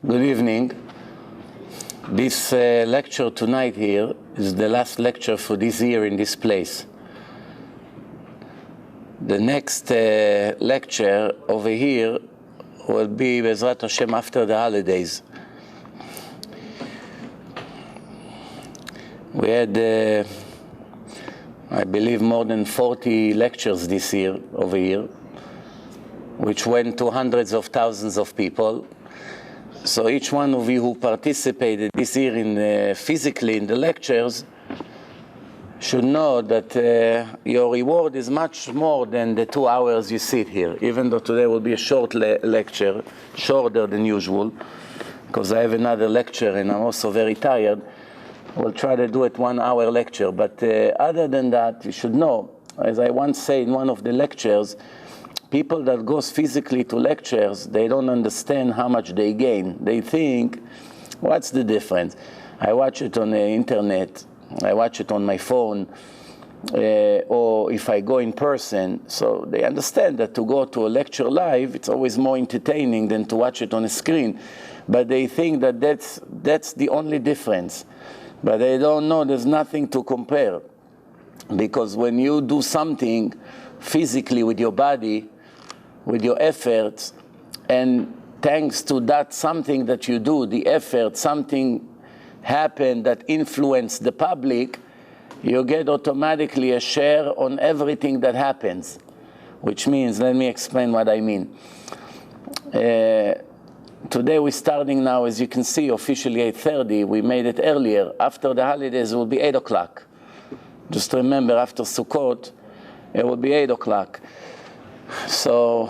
Good evening. This lecture tonight here is the last lecture for this year in this place. The next lecture over here will be Bezrat Hashem after the holidays. We had, I believe, more than 40 lectures this year over here, which went to hundreds of thousands of people. So each one of you who participated this year in physically in the lectures should know that your reward is much more than the 2 hours you sit here, even though today will be a short lecture, shorter than usual, because I have another lecture and I'm also very tired. We'll try to do it 1 hour lecture, but other than that, you should know, as I once said in one of the lectures, people that goes physically to lectures, they don't understand how much they gain. They think, what's the difference? I watch it on the internet, I watch it on my phone, or if I go in person. So they understand that to go to a lecture live, it's always more entertaining than to watch it on a screen. But they think that that's the only difference. But they don't know there's nothing to compare. Because when you do something physically with your body, with your efforts, and thanks to that something that you do, the effort, something happened that influenced the public, you get automatically a share on everything that happens. Which means, let me explain what I mean. Today we're starting now, as you can see, officially 8:30. We made it earlier. After the holidays it will be 8 o'clock. Just remember, after Sukkot, it will be 8 o'clock. So,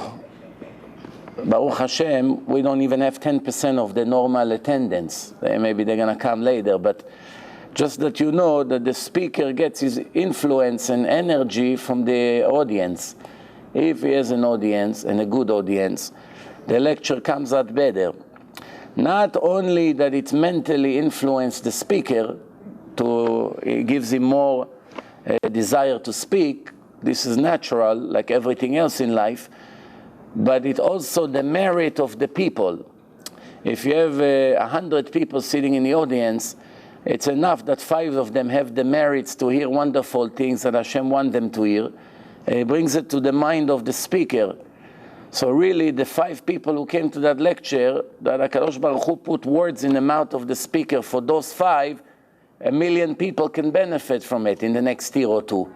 Baruch Hashem, we don't even have 10% of the normal attendance. Maybe they're going to come later, but just that you know that the speaker gets his influence and energy from the audience. If he has an audience, and a good audience, the lecture comes out better. Not only that it mentally influences the speaker, it gives him more desire to speak. This is natural, like everything else in life, but it's also the merit of the people. If you have 100 people sitting in the audience, it's enough that 5 of them have the merits to hear wonderful things that Hashem wants them to hear. It brings it to the mind of the speaker. So really, the 5 people who came to that lecture, that HaKadosh Baruch Hu put words in the mouth of the speaker, for those 5, 1 million people can benefit from it in the next year or 2.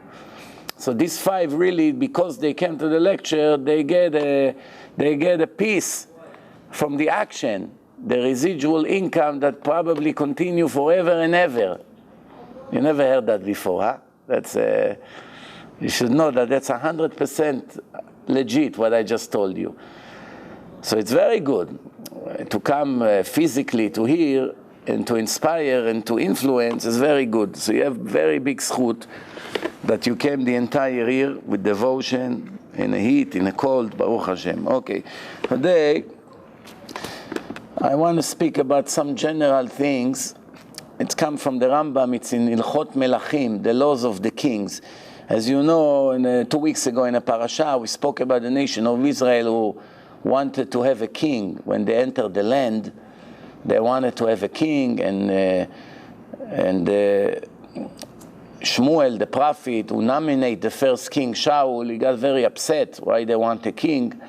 So these 5 really, because they came to the lecture, they get a piece from the action, the residual income that probably continue forever and ever. You never heard that before, huh? That's you should know that that's 100% legit what I just told you. So it's very good to come physically to hear and to inspire and to influence is very good. So you have very big zchut that you came the entire year with devotion, in the heat, in the cold, Baruch Hashem. Okay, today I want to speak about some general things. It's come from the Rambam, it's in Ilchot Melachim, the laws of the kings. As you know, 2 weeks ago in a parasha, we spoke about the nation of Israel who wanted to have a king. When they entered the land, they wanted to have a king, and Shmuel, the prophet, who nominated the first king, Shaul, he got very upset why they want a king.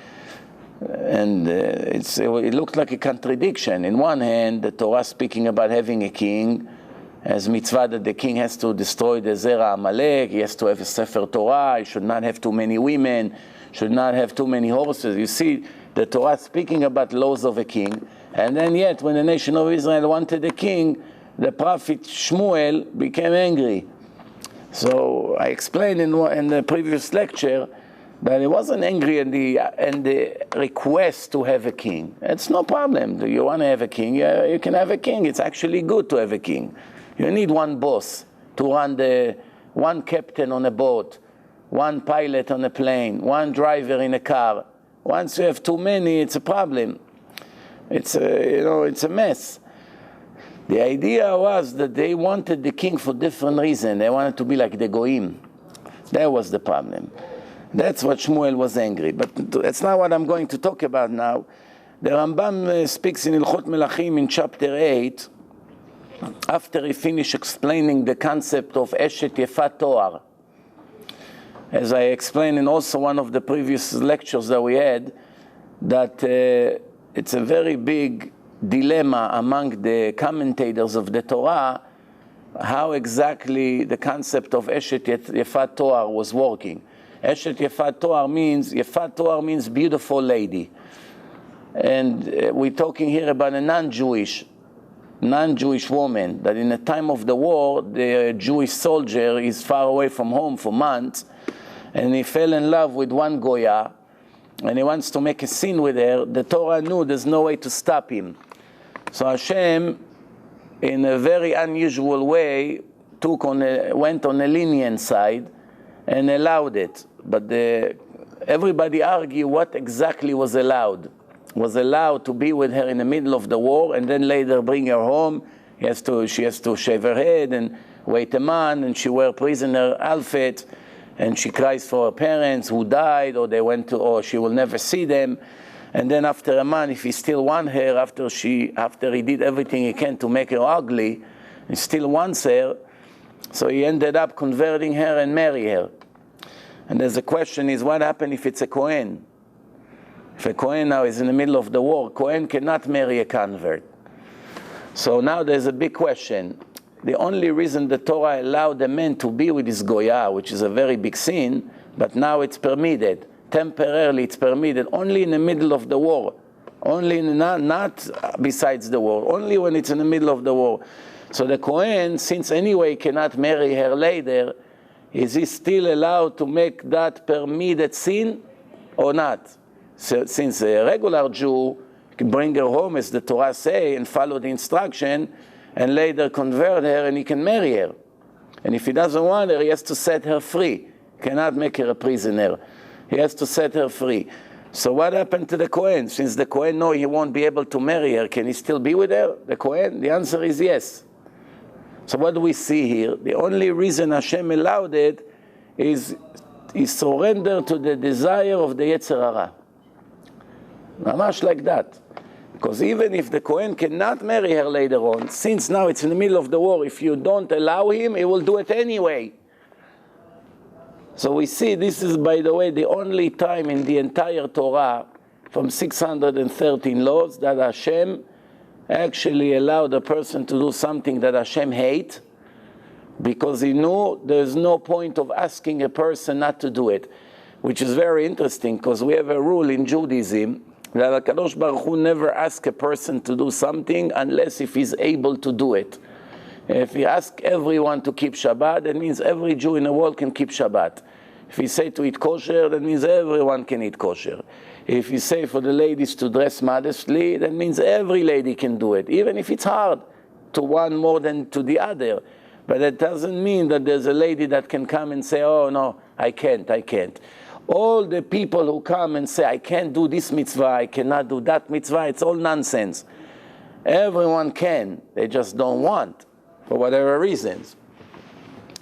And it looked like a contradiction. In one hand, the Torah speaking about having a king, as mitzvah that the king has to destroy the Zera Amalek, he has to have a Sefer Torah, he should not have too many women, should not have too many horses. You see, the Torah speaking about laws of a king, and then yet when the nation of Israel wanted a king, the prophet Shmuel became angry. So I explained in the previous lecture that he wasn't angry in the request to have a king. It's no problem. Do you want to have a king? Yeah, you can have a king. It's actually good to have a king. You need one boss to run one captain on a boat, one pilot on a plane, one driver in a car. Once you have too many, it's a problem. It's a mess. The idea was that they wanted the king for different reasons. They wanted to be like the Goyim. That was the problem. That's what Shmuel was angry. But that's not what I'm going to talk about now. The Rambam speaks in Hilchot Melachim in chapter 8, after he finished explaining the concept of Eshet Yefat Toar. As I explained in also one of the previous lectures that we had, that it's a very big dilemma among the commentators of the Torah, how exactly the concept of Eshet Yefat Toar was working. Eshet Yefat Toar means beautiful lady. And we're talking here about a non-Jewish woman, that in the time of the war, the Jewish soldier is far away from home for months, and he fell in love with one Goya, and he wants to make a scene with her. The Torah knew there's no way to stop him. So Hashem, in a very unusual way, went on a lenient side and allowed it. But everybody argue what exactly was allowed. Was allowed to be with her in the middle of the war and then later bring her home. She has to shave her head and wait a month, and she wear prisoner outfit, and she cries for her parents who died, or she will never see them. And then after a month, if he still wants her, after he did everything he can to make her ugly, he still wants her, so he ended up converting her and marry her. And there's a question is, what happened if it's a Kohen? If a Kohen now is in the middle of the war, Kohen cannot marry a convert. So now there's a big question. The only reason the Torah allowed the man to be with his Goya, which is a very big sin, but now it's permitted. Temporarily it's permitted only in the middle of the war. Not besides the war. Only when it's in the middle of the war. So the Kohen, since anyway cannot marry her later, is he still allowed to make that permitted sin or not? So, since a regular Jew can bring her home, as the Torah say, and follow the instruction, and later convert her, and he can marry her. And if he doesn't want her, he has to set her free. Cannot make her a prisoner. He has to set her free. So what happened to the Kohen? Since the Kohen knows he won't be able to marry her, can he still be with her, the Kohen? The answer is yes. So what do we see here? The only reason Hashem allowed it is he surrendered to the desire of the Yetzer Hara. Mamash like that. Because even if the Kohen cannot marry her later on, since now it's in the middle of the war, if you don't allow him, he will do it anyway. So we see this is, by the way, the only time in the entire Torah, from 613 laws, that Hashem actually allowed a person to do something that Hashem hates, because he knew there's no point of asking a person not to do it, which is very interesting, because we have a rule in Judaism that HaKadosh Baruch Hu never asks a person to do something unless if he's able to do it. If he asks everyone to keep Shabbat, that means every Jew in the world can keep Shabbat. If he say to eat kosher, that means everyone can eat kosher. If you say for the ladies to dress modestly, that means every lady can do it, even if it's hard to one more than to the other. But that doesn't mean that there's a lady that can come and say, oh no, I can't. All the people who come and say, I can't do this mitzvah, I cannot do that mitzvah, it's all nonsense. Everyone can, they just don't want, for whatever reasons.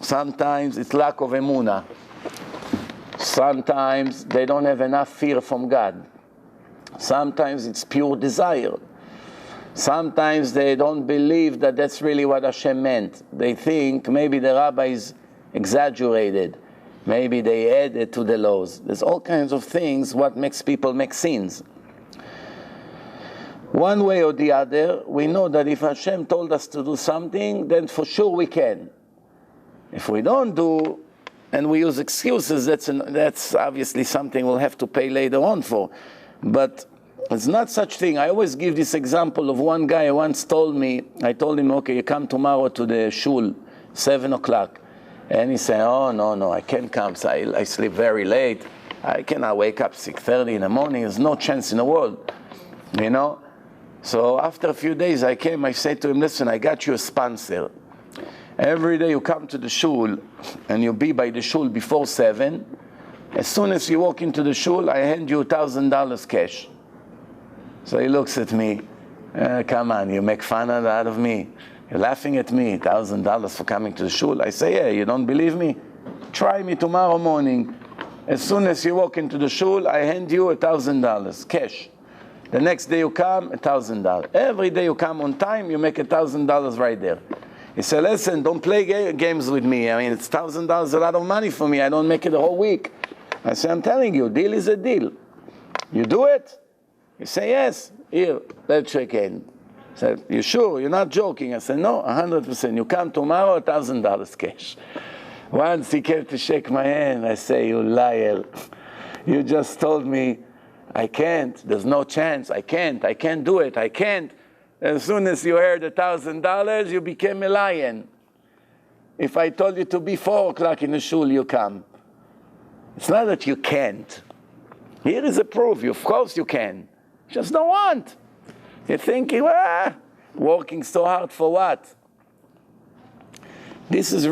Sometimes it's lack of emunah. Sometimes they don't have enough fear from God. Sometimes it's pure desire. Sometimes they don't believe that that's really what Hashem meant. They think maybe the rabbis exaggerated. Maybe they added to the laws. There's all kinds of things what makes people make sins. One way or the other, we know that if Hashem told us to do something, then for sure we can. If we don't do, and we use excuses, that's obviously something we'll have to pay later on for. But it's not such thing. I always give this example of one guy who once told me, I told him, okay, you come tomorrow to the shul, 7 o'clock. And he said, oh, no, I can't come. So I sleep very late. I cannot wake up 6:30 in the morning. There's no chance in the world, you know. So after a few days I came, I said to him, listen, I got you a sponsor. Every day you come to the shul and you be by the shul before 7. As soon as you walk into the shul, I hand you $1,000 cash. So he looks at me, come on, you make fun out of me. You're laughing at me, $1,000 for coming to the shul. I say, yeah, you don't believe me? Try me tomorrow morning. As soon as you walk into the shul, I hand you $1,000 cash. The next day you come, $1,000. Every day you come on time, you make $1,000 right there. He said, listen, don't play games with me. I mean, it's $1,000 a lot of money for me. I don't make it a whole week. I said, I'm telling you, deal is a deal. You do it? You say, yes. Here, let's shake hands. He said, you sure? You're not joking? I said, no, 100%. You come tomorrow, $1,000 cash. Once he came to shake my hand, I say, you liar. You just told me, I can't. There's no chance. I can't do it. I can't. As soon as you heard $1,000, you became a lion. If I told you to be 4 o'clock in the shul, you come. It's not that you can't. Here is a proof. Of course you can. You just don't want. You're thinking, working so hard for what? This is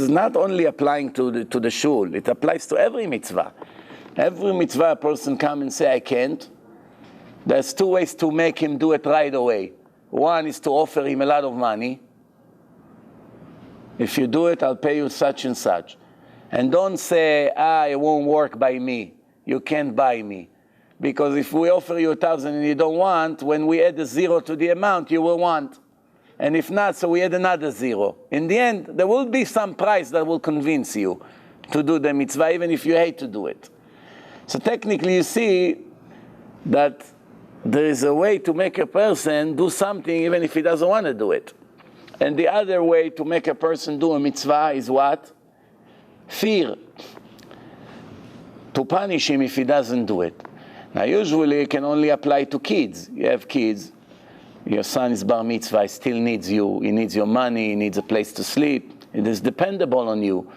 not only applying to the shul. It applies to every mitzvah. Every mitzvah a person come and say, I can't. There's 2 ways to make him do it right away. One is to offer him a lot of money. If you do it, I'll pay you such and such. And don't say, it won't work by me. You can't buy me. Because if we offer you 1,000 and you don't want, when we add a 0 to the amount, you will want. And if not, so we add another 0. In the end, there will be some price that will convince you to do the mitzvah, even if you hate to do it. So technically, you see that there is a way to make a person do something even if he doesn't want to do it. And the other way to make a person do a mitzvah is what? Fear. To punish him if he doesn't do it. Now usually it can only apply to kids. You have kids, your son is bar mitzvah, he still needs you, he needs your money, he needs a place to sleep, it is dependable on you.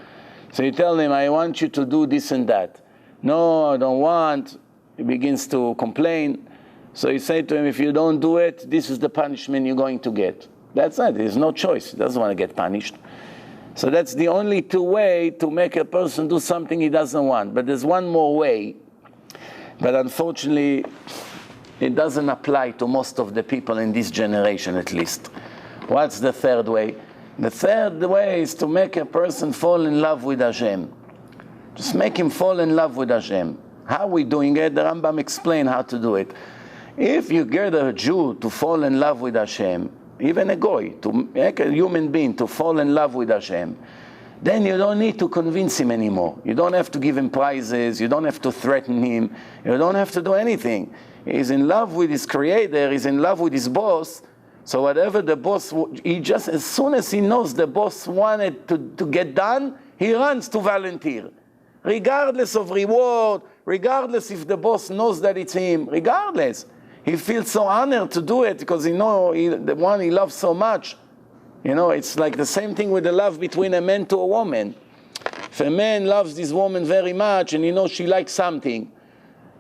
So you tell him, I want you to do this and that. No, I don't want. He begins to complain. So you say to him, if you don't do it, this is the punishment you're going to get. That's it. There's no choice. He doesn't want to get punished. So that's the only 2 ways to make a person do something he doesn't want. But there's one more way. But unfortunately, it doesn't apply to most of the people in this generation, at least. What's the 3rd way? The 3rd way is to make a person fall in love with Hashem. Just make him fall in love with Hashem. How are we doing it? The Rambam explains how to do it. If you get a Jew to fall in love with Hashem, even a goy, to make a human being to fall in love with Hashem, then you don't need to convince him anymore. You don't have to give him prizes. You don't have to threaten him. You don't have to do anything. He's in love with his creator. He's in love with his boss. So whatever the boss, as soon as he knows the boss wanted to get done, he runs to volunteer. Regardless of reward, regardless if the boss knows that it's him, regardless. He feels so honored to do it because he knows the one he loves so much. You know, it's like the same thing with the love between a man to a woman. If a man loves this woman very much and he knows she likes something,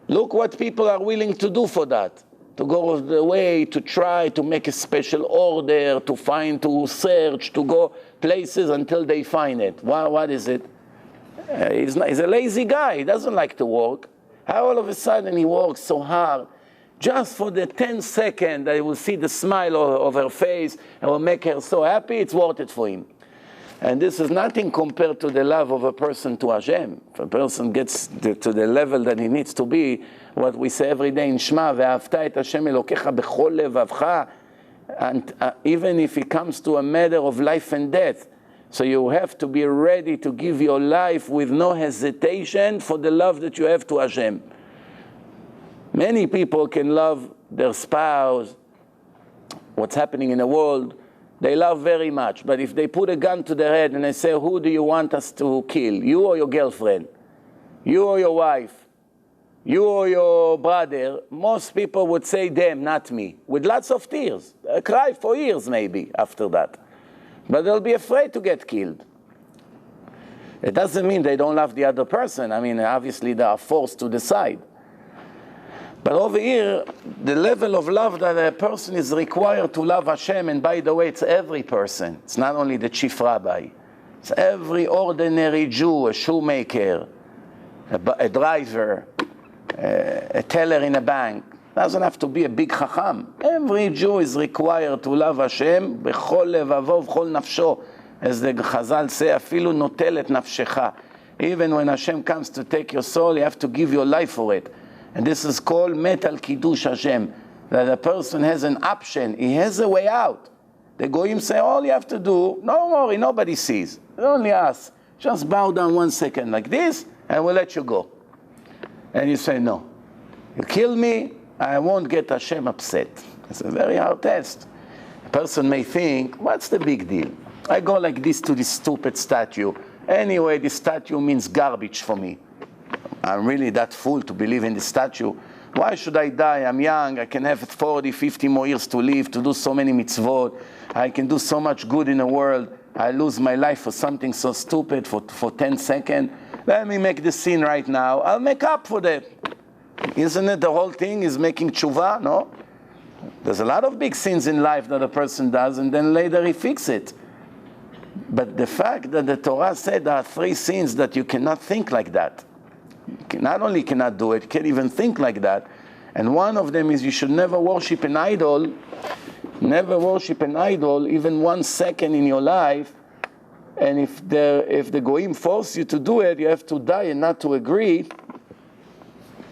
look what people are willing to do for that. To go the way, to try to make a special order, to find, to search, to go places until they find it. What is it? He's a lazy guy. He doesn't like to work. How all of a sudden he works so hard? Just for the 10 seconds that he will see the smile of her face and will make her so happy, it's worth it for him. And this is nothing compared to the love of a person to Hashem. If a person gets to the level that he needs to be, what we say every day in Shema, ואהבת את השם אלוקיך בכל לבבך, and even if it comes to a matter of life and death, so you have to be ready to give your life with no hesitation for the love that you have to Hashem. Many people can love their spouse, what's happening in the world, they love very much. But if they put a gun to their head and they say, who do you want us to kill? You or your girlfriend? You or your wife? You or your brother? Most people would say them, not me. With lots of tears. They cry for years maybe after that. But they'll be afraid to get killed. It doesn't mean they don't love the other person. I mean, obviously they are forced to decide. But over here, the level of love that a person is required to love Hashem, and by the way, it's every person. It's not only the chief rabbi. It's every ordinary Jew, a shoemaker, a driver, a teller in a bank. Doesn't have to be a big chacham. Every Jew is required to love Hashem bechol levavo v'chol nafsho. As the Chazal say, afilu notel et nafshecha. Even when Hashem comes to take your soul, you have to give your life for it. And this is called metal kiddush Hashem, that a person has an option, he has a way out. The goyim say, all you have to do, don't worry, nobody sees, only us. Just bow down 1 second like this, and we'll let you go. And you say, no. You kill me, I won't get Hashem upset. It's a very hard test. A person may think, what's the big deal? I go like this to this stupid statue. Anyway, this statue means garbage for me. I'm really that fool to believe in this statue. Why should I die? I'm young, I can have 40, 50 more years to live, to do so many mitzvot. I can do so much good in the world. I lose my life for something so stupid for 10 seconds. Let me make the sin right now. I'll make up for that. Isn't it the whole thing is making tshuva? No? There's a lot of big sins in life that a person does, and then later he fixes it. But the fact that the Torah said there are 3 sins that you cannot think like that. You not only cannot do it, you can't even think like that. And one of them is you should never worship an idol. Never worship an idol even 1 second in your life. And if the goyim force you to do it, you have to die and not to agree.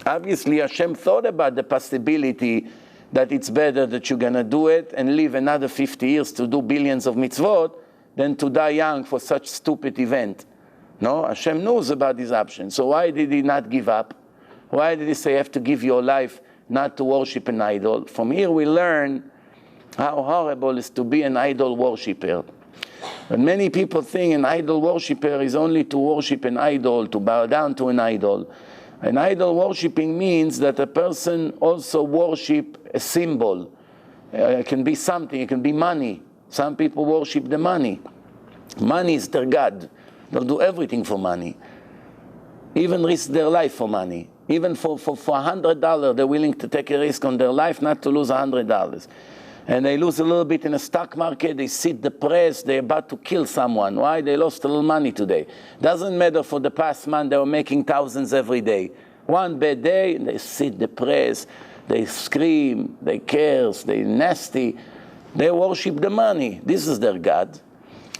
Obviously, Hashem thought about the possibility that it's better that you're going to do it and live another 50 years to do billions of mitzvot than to die young for such stupid event. No, Hashem knows about this option. So why did he not give up? Why did he say you have to give your life not to worship an idol? From here we learn how horrible it is to be an idol worshiper. But many people think an idol worshiper is only to worship an idol, to bow down to an idol. An idol worshipping means that a person also worship a symbol. It can be something, it can be money. Some people worship the money. Money is their God. They'll do everything for money. Even risk their life for money. Even for $100, they're willing to take a risk on their life not to lose $100. And they lose a little bit in the stock market, they sit depressed, they're about to kill someone. Why? They lost a little money today. Doesn't matter for the past month, they were making thousands every day. One bad day, they sit depressed, they scream, they curse, they're nasty. They worship the money. This is their God.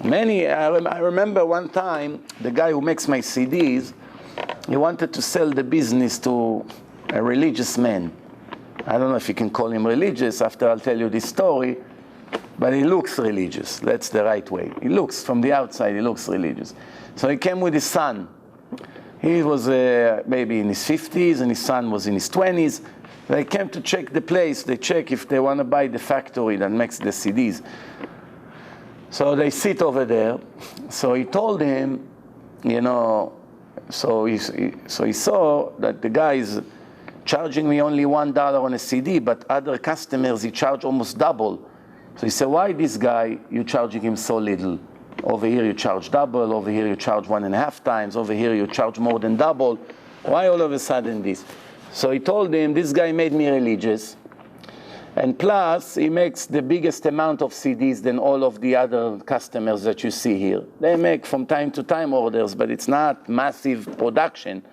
I remember one time, the guy who makes my CDs, he wanted to sell the business to a religious man. I don't know if you can call him religious after I'll tell you this story, but he looks religious. That's the right way. He looks, from the outside, he looks religious. So he came with his son. He was maybe in his 50s, and his son was in his 20s. They came to check the place. They check if they want to buy the factory that makes the CDs. So they sit over there. So he told him, you know, so he saw that the guy is charging me only $1 on a CD, but other customers, he charged almost double. So he said, why this guy, you charging him so little? Over here you charge double, over here you charge 1.5 times, over here you charge more than double. Why all of a sudden this? So he told him, this guy made me religious. And plus, he makes the biggest amount of CDs than all of the other customers that you see here. They make from time to time orders, but it's not massive production.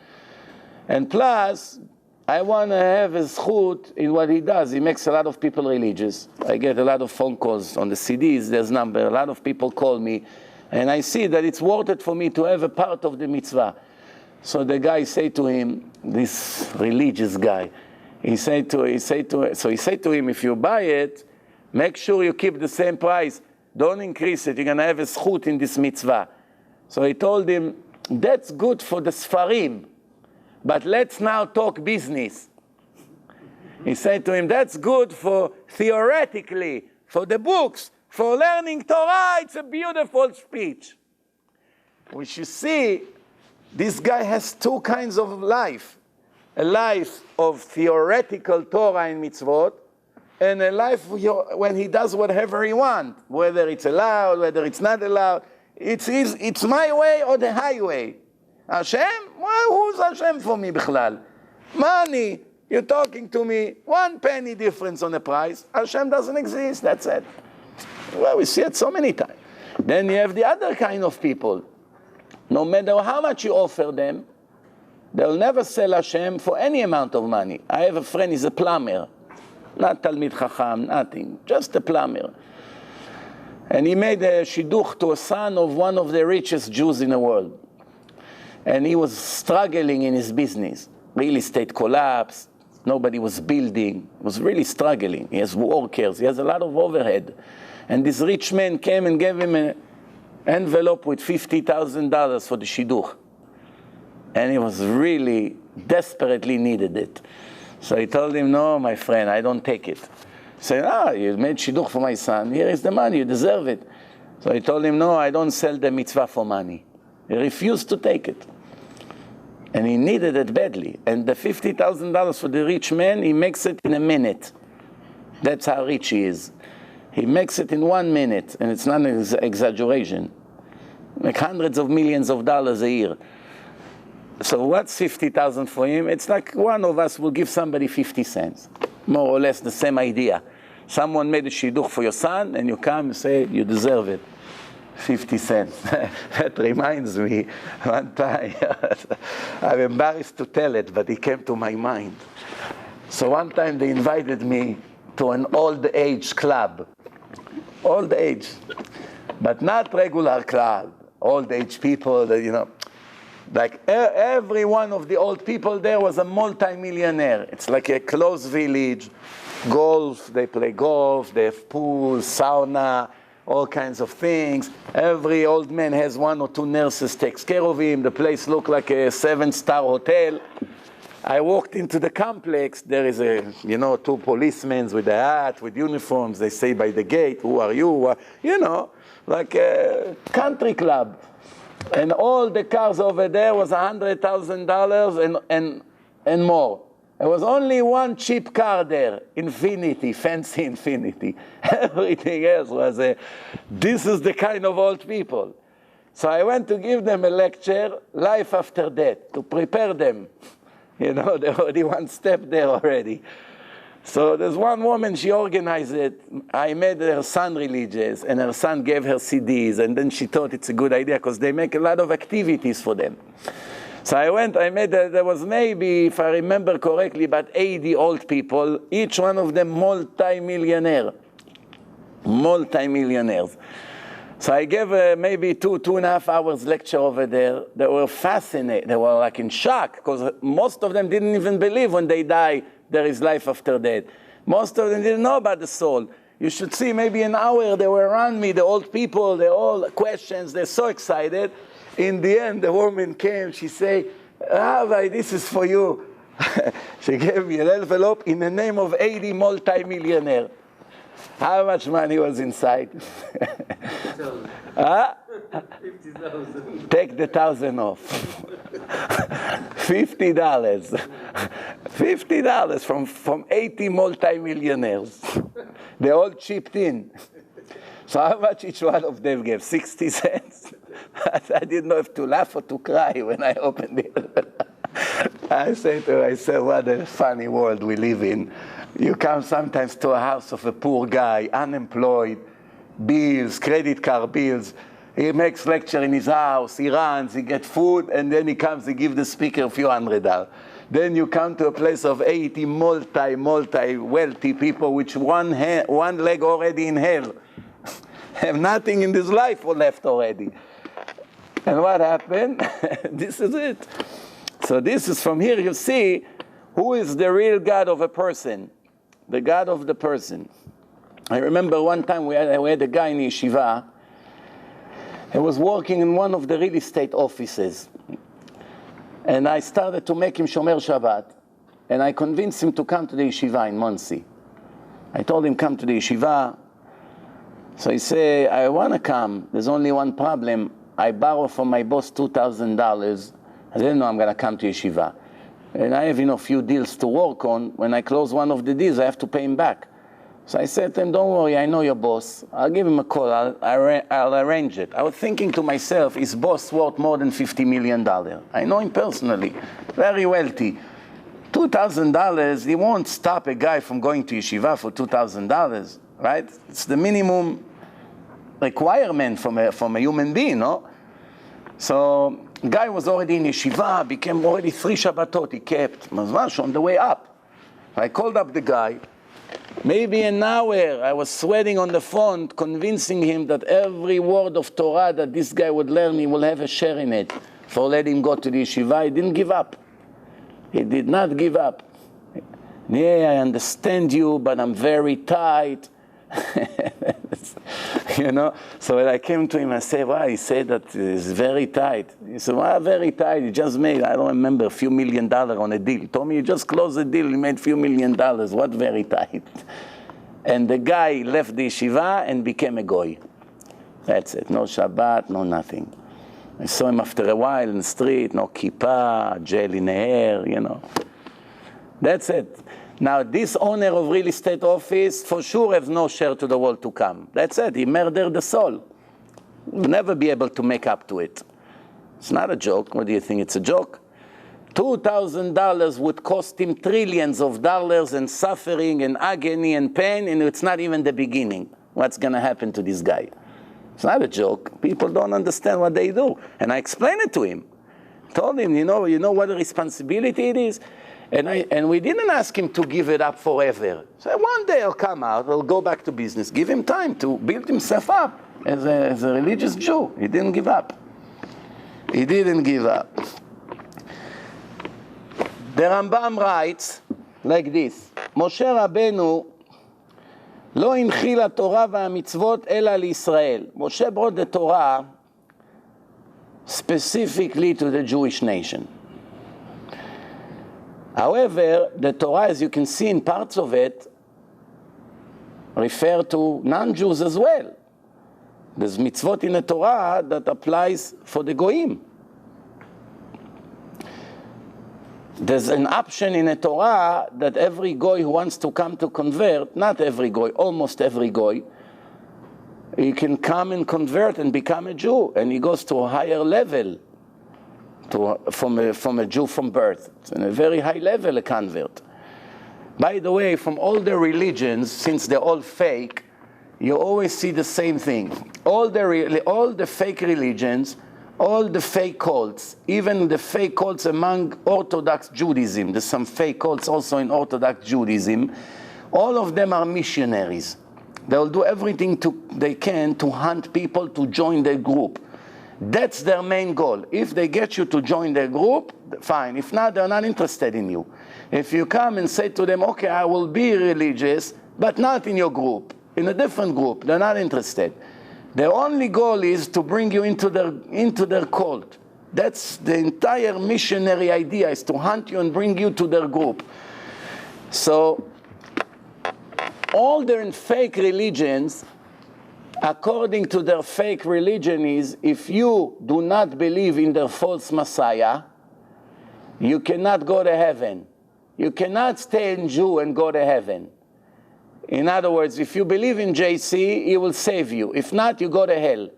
And plus, I want to have a zchut in what he does. He makes a lot of people religious. I get a lot of phone calls on the CDs. There's number. A lot of people call me. And I see that it's worth it for me to have a part of the mitzvah. So the guy said to him, this religious guy, he said to him, if you buy it, make sure you keep the same price. Don't increase it. You're going to have a zchut in this mitzvah. So he told him, that's good for the Sfarim. But let's now talk business. He said to him, that's good for theoretically, for the books, for learning Torah, it's a beautiful speech. We should see, this guy has 2 kinds of life. A life of theoretical Torah and mitzvot, and a life when he does whatever he wants, whether it's allowed, whether it's not allowed. It's my way or the highway. Hashem? Well, who's Hashem for me, bichlal? Money, you're talking to me, 1 penny difference on the price. Hashem doesn't exist, that's it. Well, we see it so many times. Then you have the other kind of people. No matter how much you offer them, they'll never sell Hashem for any amount of money. I have a friend, he's a plumber. Not Talmid Chacham, nothing, just a plumber. And he made a shidduch to a son of one of the richest Jews in the world. And he was struggling in his business. Real estate collapsed, Nobody was building. Was really struggling. He has workers. He has a lot of overhead. And this rich man came and gave him an envelope with $50,000 for the shidduch. And he was really desperately needed it. So he told him, no, my friend, I don't take it. He said, you made shidduch for my son. Here is the money. You deserve it. So he told him, no, I don't sell the mitzvah for money. He refused to take it. And he needed it badly. And the $50,000 for the rich man, he makes it in a minute. That's how rich he is. He makes it in 1 minute, and it's not an exaggeration. Like hundreds of millions of dollars a year. So what's 50,000 for him? It's like one of us will give somebody 50 cents. More or less the same idea. Someone made a shidduch for your son, and you come and say, you deserve it. 50 cents. That reminds me, one time, I'm embarrassed to tell it, but it came to my mind. So one time they invited me to an old age club. Old age. But not regular club. Old age people, like every one of the old people there was a multi-millionaire. It's like a closed village. Golf, they play golf, they have pools, sauna, all kinds of things. Every old man has 1 or 2 nurses, takes care of him. The place looked like a 7-star hotel. I walked into the complex. There is 2 policemen with a hat, with uniforms. They say by the gate, who are you? Like a country club. And all the cars over there was $100,000 and more. There was only one cheap car there, Infinity, fancy Infinity. Everything else was this is the kind of old people. So I went to give them a lecture, life after death, to prepare them. They're already one step there already. So there's one woman, she organized it. I made her son religious, and her son gave her CDs, and then she thought it's a good idea because they make a lot of activities for them. So there was maybe, if I remember correctly, about 80 old people, each one of them multi-millionaires. So I gave maybe 2.5 hours lecture over there. They were fascinated. They were like in shock because most of them didn't even believe when they die there is life after death. Most of them didn't know about the soul. You should see maybe an hour they were around me, the old people, they all questions, they're so excited. In the end, the woman came, she said, Rabbi, this is for you. She gave me an envelope in the name of 80 multi-millionaires. How much money was inside? 50,000. Huh? 50,000. Take the 1,000 off. $50. $50 from 80 multi-millionaires. They all chipped in. So how much each one of them gave? 60 cents. I didn't know if to laugh or to cry when I opened it. I said to her, what a funny world we live in. You come sometimes to a house of a poor guy, unemployed, bills, credit card bills. He makes lecture in his house, he runs, he gets food, and then he comes, he gives the speaker a few $100. Then you come to a place of 80 multi-wealthy people with one leg already in hell. Have nothing in this life left already. And what happened? This is it. So this is from here you see who is the real God of a person. The God of the person. I remember one time we had a guy in yeshiva. He was working in one of the real estate offices. And I started to make him Shomer Shabbat. And I convinced him to come to the yeshiva in Monsey. I told him, come to the yeshiva. So he said, I want to come. There's only one problem. I borrowed from my boss $2,000. I didn't know I'm going to come to yeshiva. And I have, a few deals to work on. When I close one of the deals, I have to pay him back. So I said to him, don't worry, I know your boss. I'll give him a call. I'll arrange it. I was thinking to myself, his boss worth more than $50 million. I know him personally. Very wealthy. $2,000, he won't stop a guy from going to yeshiva for $2,000, right? It's the minimum requirement from a human being, no? So guy was already in yeshiva, became already 3 Shabbatot he kept, was on the way up. I called up the guy. Maybe an hour I was sweating on the phone, convincing him that every word of Torah that this guy would learn, he will have a share in it. For letting him go to the yeshiva, he didn't give up. He did not give up. Yeah, I understand you, but I'm very tight. You know, so when I came to him, I said, "Why?" He said that it's very tight. He said, "Why very tight? You just made, I don't remember, a few $1 million on a deal." He told me, "You just closed the deal, you made a few $1 million. What very tight?" And the guy left the yeshiva and became a goy. That's it. No Shabbat, no nothing. I saw him after a while in the street, no kippah, gel in the hair, you know. That's it. Now, this owner of real estate office for sure has no share to the world to come. That's it. He murdered the soul. We'll never be able to make up to it. It's not a joke. What do you think? It's a joke? $2,000 would cost him trillions of dollars and suffering and agony and pain, and it's not even the beginning. What's going to happen to this guy? It's not a joke. People don't understand what they do. And I explained it to him. Told him, you know what a responsibility it is? And we didn't ask him to give it up forever. So one day I'll come out, I'll go back to business. Give him time to build himself up as a religious Jew. He didn't give up. He didn't give up. The Rambam writes like this, Moshe Rabbeinu לא הנחיל התורה והמצוות אלא לישראל. Moshe brought the Torah specifically to the Jewish nation. However, the Torah, as you can see in parts of it, refer to non-Jews as well. There's mitzvot in the Torah that applies for the goyim. There's an option in the Torah that every goy who wants to come to convert, not every goy, almost every goy, he can come and convert and become a Jew, and he goes to a higher level from a Jew from birth. It's in a very high level, a convert. By the way, from all the religions, since they're all fake, you always see the same thing. All the fake religions, all the fake cults, even the fake cults among Orthodox Judaism, there's some fake cults also in Orthodox Judaism, all of them are missionaries. They'll do everything they can to hunt people to join their group. That's their main goal. If they get you to join their group, fine. If not, they're not interested in you. If you come and say to them, okay, I will be religious, but not in your group, in a different group, they're not interested. Their only goal is to bring you into their cult. That's the entire missionary idea, is to hunt you and bring you to their group. So, all their fake religions, according to their fake religion, is if you do not believe in their false Messiah, you cannot go to heaven. You cannot stay in Jew and go to heaven. In other words, if you believe in JC, he will save you. If not, you go to hell.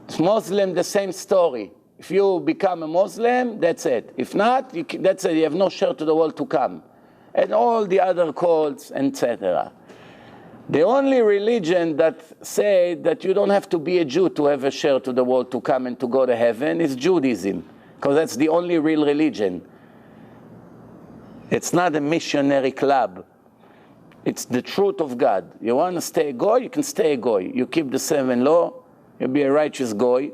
It's Muslim, the same story. If you become a Muslim, that's it. If not, that's it. You have no share to the world to come. And all the other cults, etc. The only religion that say that you don't have to be a Jew to have a share to the world to come and to go to heaven is Judaism, because that's the only real religion. It's not a missionary club. It's the truth of God. You want to stay a goy, you can stay a goy. You keep the 7 law, you'll be a righteous goy,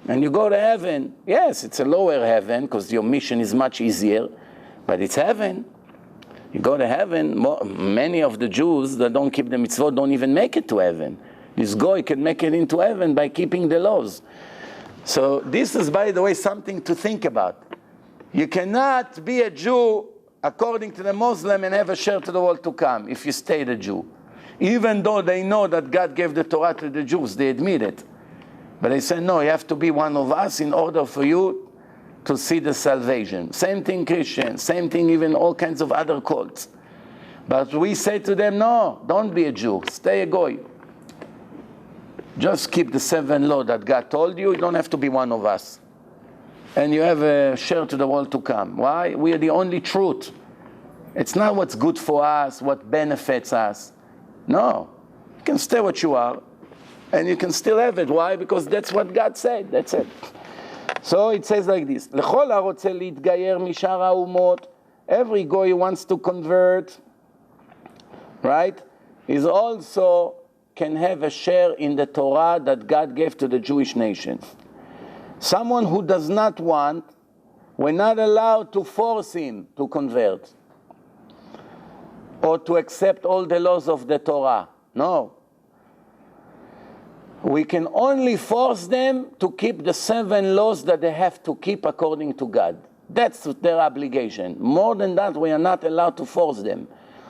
and you go to heaven. Yes, it's a lower heaven, because your mission is much easier, but it's heaven. You go to heaven, many of the Jews that don't keep the mitzvot don't even make it to heaven. This goy can make it into heaven by keeping the laws. So this is, by the way, something to think about. You cannot be a Jew according to the Muslim and have a share to the world to come if you stay the Jew. Even though they know that God gave the Torah to the Jews, they admit it. But they say, no, you have to be one of us in order for you to see the salvation. Same thing Christians, same thing even all kinds of other cults. But we say to them, no, don't be a Jew, stay a goy. Just keep the 7 laws that God told you, you don't have to be one of us. And you have a share to the world to come. Why? We are the only truth. It's not what's good for us, what benefits us. No, you can stay what you are, and you can still have it. Why? Because that's what God said, that's it. So it says like this, לכל הרוצה להתגייר משאר האומות, every goy who wants to convert, right, is also can have a share in the Torah that God gave to the Jewish nation. Someone who does not want, we're not allowed to force him to convert. or to accept all the laws of the Torah. No. We can only force them to keep the 7 laws that they have to keep according to God. That's their obligation. More than that, we are not allowed to force them.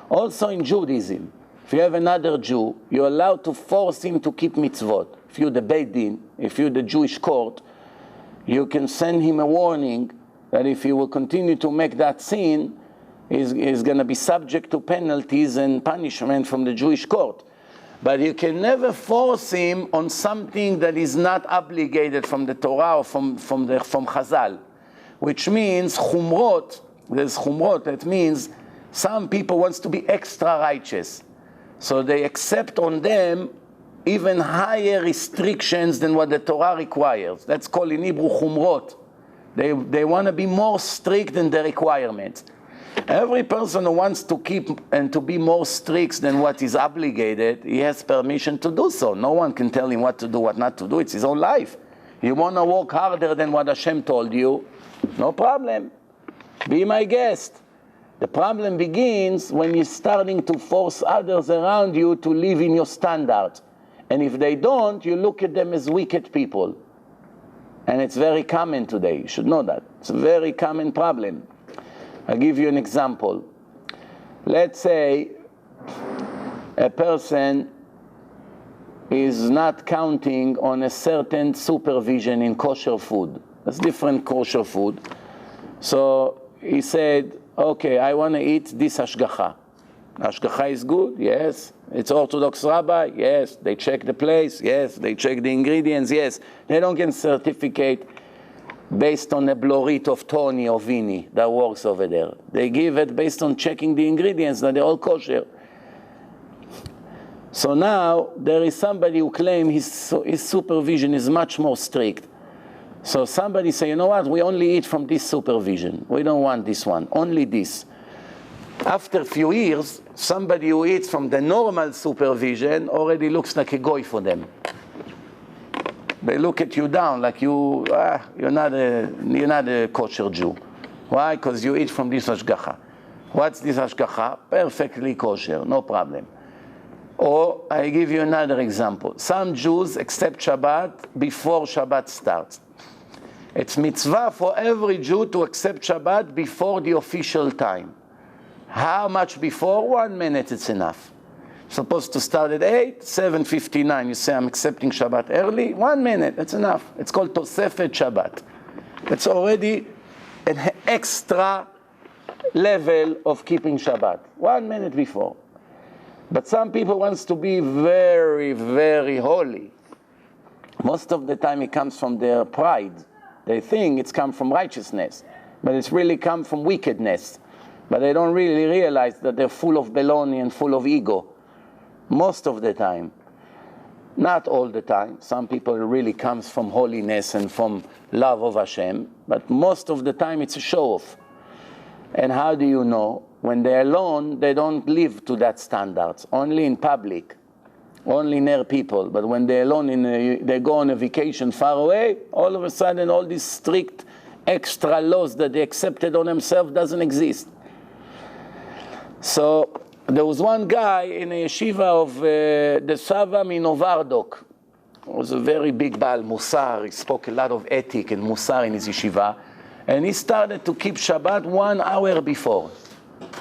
Also in Judaism, if you have another Jew, you're allowed to force him to keep mitzvot. If you're the Beit Din, if you're the Jewish court, you can send him a warning that if he will continue to make that sin, he's going to be subject to penalties and punishment from the Jewish court. But you can never force him on something that is not obligated from the Torah or from Chazal, which means chumrot. There's chumrot. That means some people wants to be extra righteous, so they accept on them even higher restrictions than what the Torah requires. That's called in Hebrew chumrot. They want to be more strict than the requirements. Every person who wants to keep and to be more strict than what is obligated, he has permission to do so. No one can tell him what to do, what not to do. It's his own life. You want to work harder than what Hashem told you? No problem. Be my guest. The problem begins when you're starting to force others around you to live in your standards. And if they don't, you look at them as wicked people. And it's very common today. You should know that. It's a very common problem. I'll give you an example. Let's say a person is not counting on a certain supervision in kosher food. That's different kosher food. So he said, okay, I want to eat this hashgacha. Hashgacha is good? Yes. It's Orthodox rabbi? Yes. They check the place? Yes. They check the ingredients? Yes. They don't get a certificate based on a blorit of Tony or Vini that works over there. They give it based on checking the ingredients that they're all kosher. So now there is somebody who claims his supervision is much more strict. So somebody say, you know what, we only eat from this supervision. We don't want this one, only this. After a few years, somebody who eats from the normal supervision already looks like a goy for them. They look at you down like you're not a kosher Jew. Why? Because you eat from this hashgacha. What's this hashgacha? Perfectly kosher, no problem. Or I give you another example. Some Jews accept Shabbat before Shabbat starts. It's mitzvah for every Jew to accept Shabbat before the official time. How much before? 1 minute, it's enough. Supposed to start at 8, 7:59. You say, I'm accepting Shabbat early. 1 minute, that's enough. It's called Tosefet Shabbat. It's already an extra level of keeping Shabbat. 1 minute before. But some people wants to be very, very holy. Most of the time it comes from their pride. They think it's come from righteousness, but it's really come from wickedness. But they don't really realize that they're full of baloney and full of ego. Most of the time. Not all the time. Some people really comes from holiness and from love of Hashem. But most of the time it's a show-off. And how do you know? When they're alone, they don't live to that standards. Only in public. Only near people. But when they're alone, they go on a vacation far away, all of a sudden all these strict extra laws that they accepted on themselves doesn't exist. So there was one guy in a yeshiva of the Sava Minovardok. He was a very big Baal Musar. He spoke a lot of ethic and Musar in his yeshiva. And he started to keep Shabbat 1 hour before.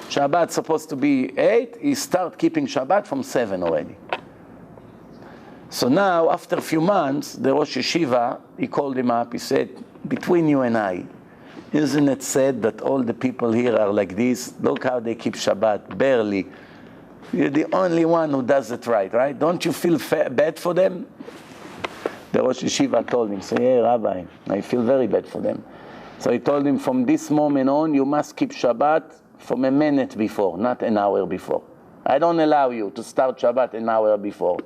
Shabbat supposed to be 8. He started keeping Shabbat from 7 already. So now, after a few months, the Rosh Yeshiva, he called him up. He said, between you and I, isn't it sad that all the people here are like this? Look how they keep Shabbat, barely. You're the only one who does it right? Don't you feel bad for them? The Rosh Yeshiva told him, say, hey, Rabbi, I feel very bad for them. So he told him, from this moment on, you must keep Shabbat from a minute before, not an hour before. I don't allow you to start Shabbat an hour before.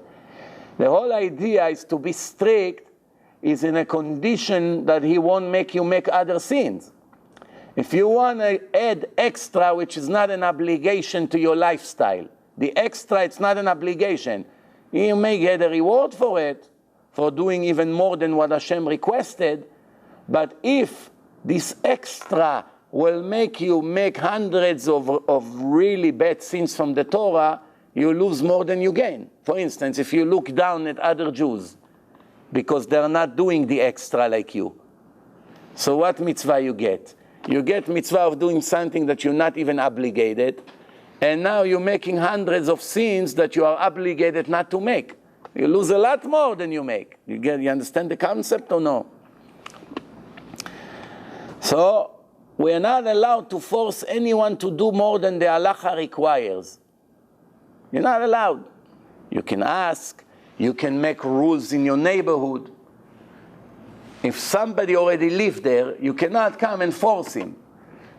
The whole idea is to be strict is in a condition that he won't make you make other sins. If you want to add extra, which is not an obligation to your lifestyle, the extra, it's not an obligation. You may get a reward for it, for doing even more than what Hashem requested, but if this extra will make you make hundreds of really bad sins from the Torah, you lose more than you gain. For instance, if you look down at other Jews, because they're not doing the extra like you. So what mitzvah you get? You get mitzvah of doing something that you're not even obligated, and now you're making hundreds of sins that you are obligated not to make. You lose a lot more than you make. You understand the concept or no? So, we are not allowed to force anyone to do more than the halacha requires. You're not allowed. You can ask, you can make rules in your neighborhood. If somebody already lived there, you cannot come and force him.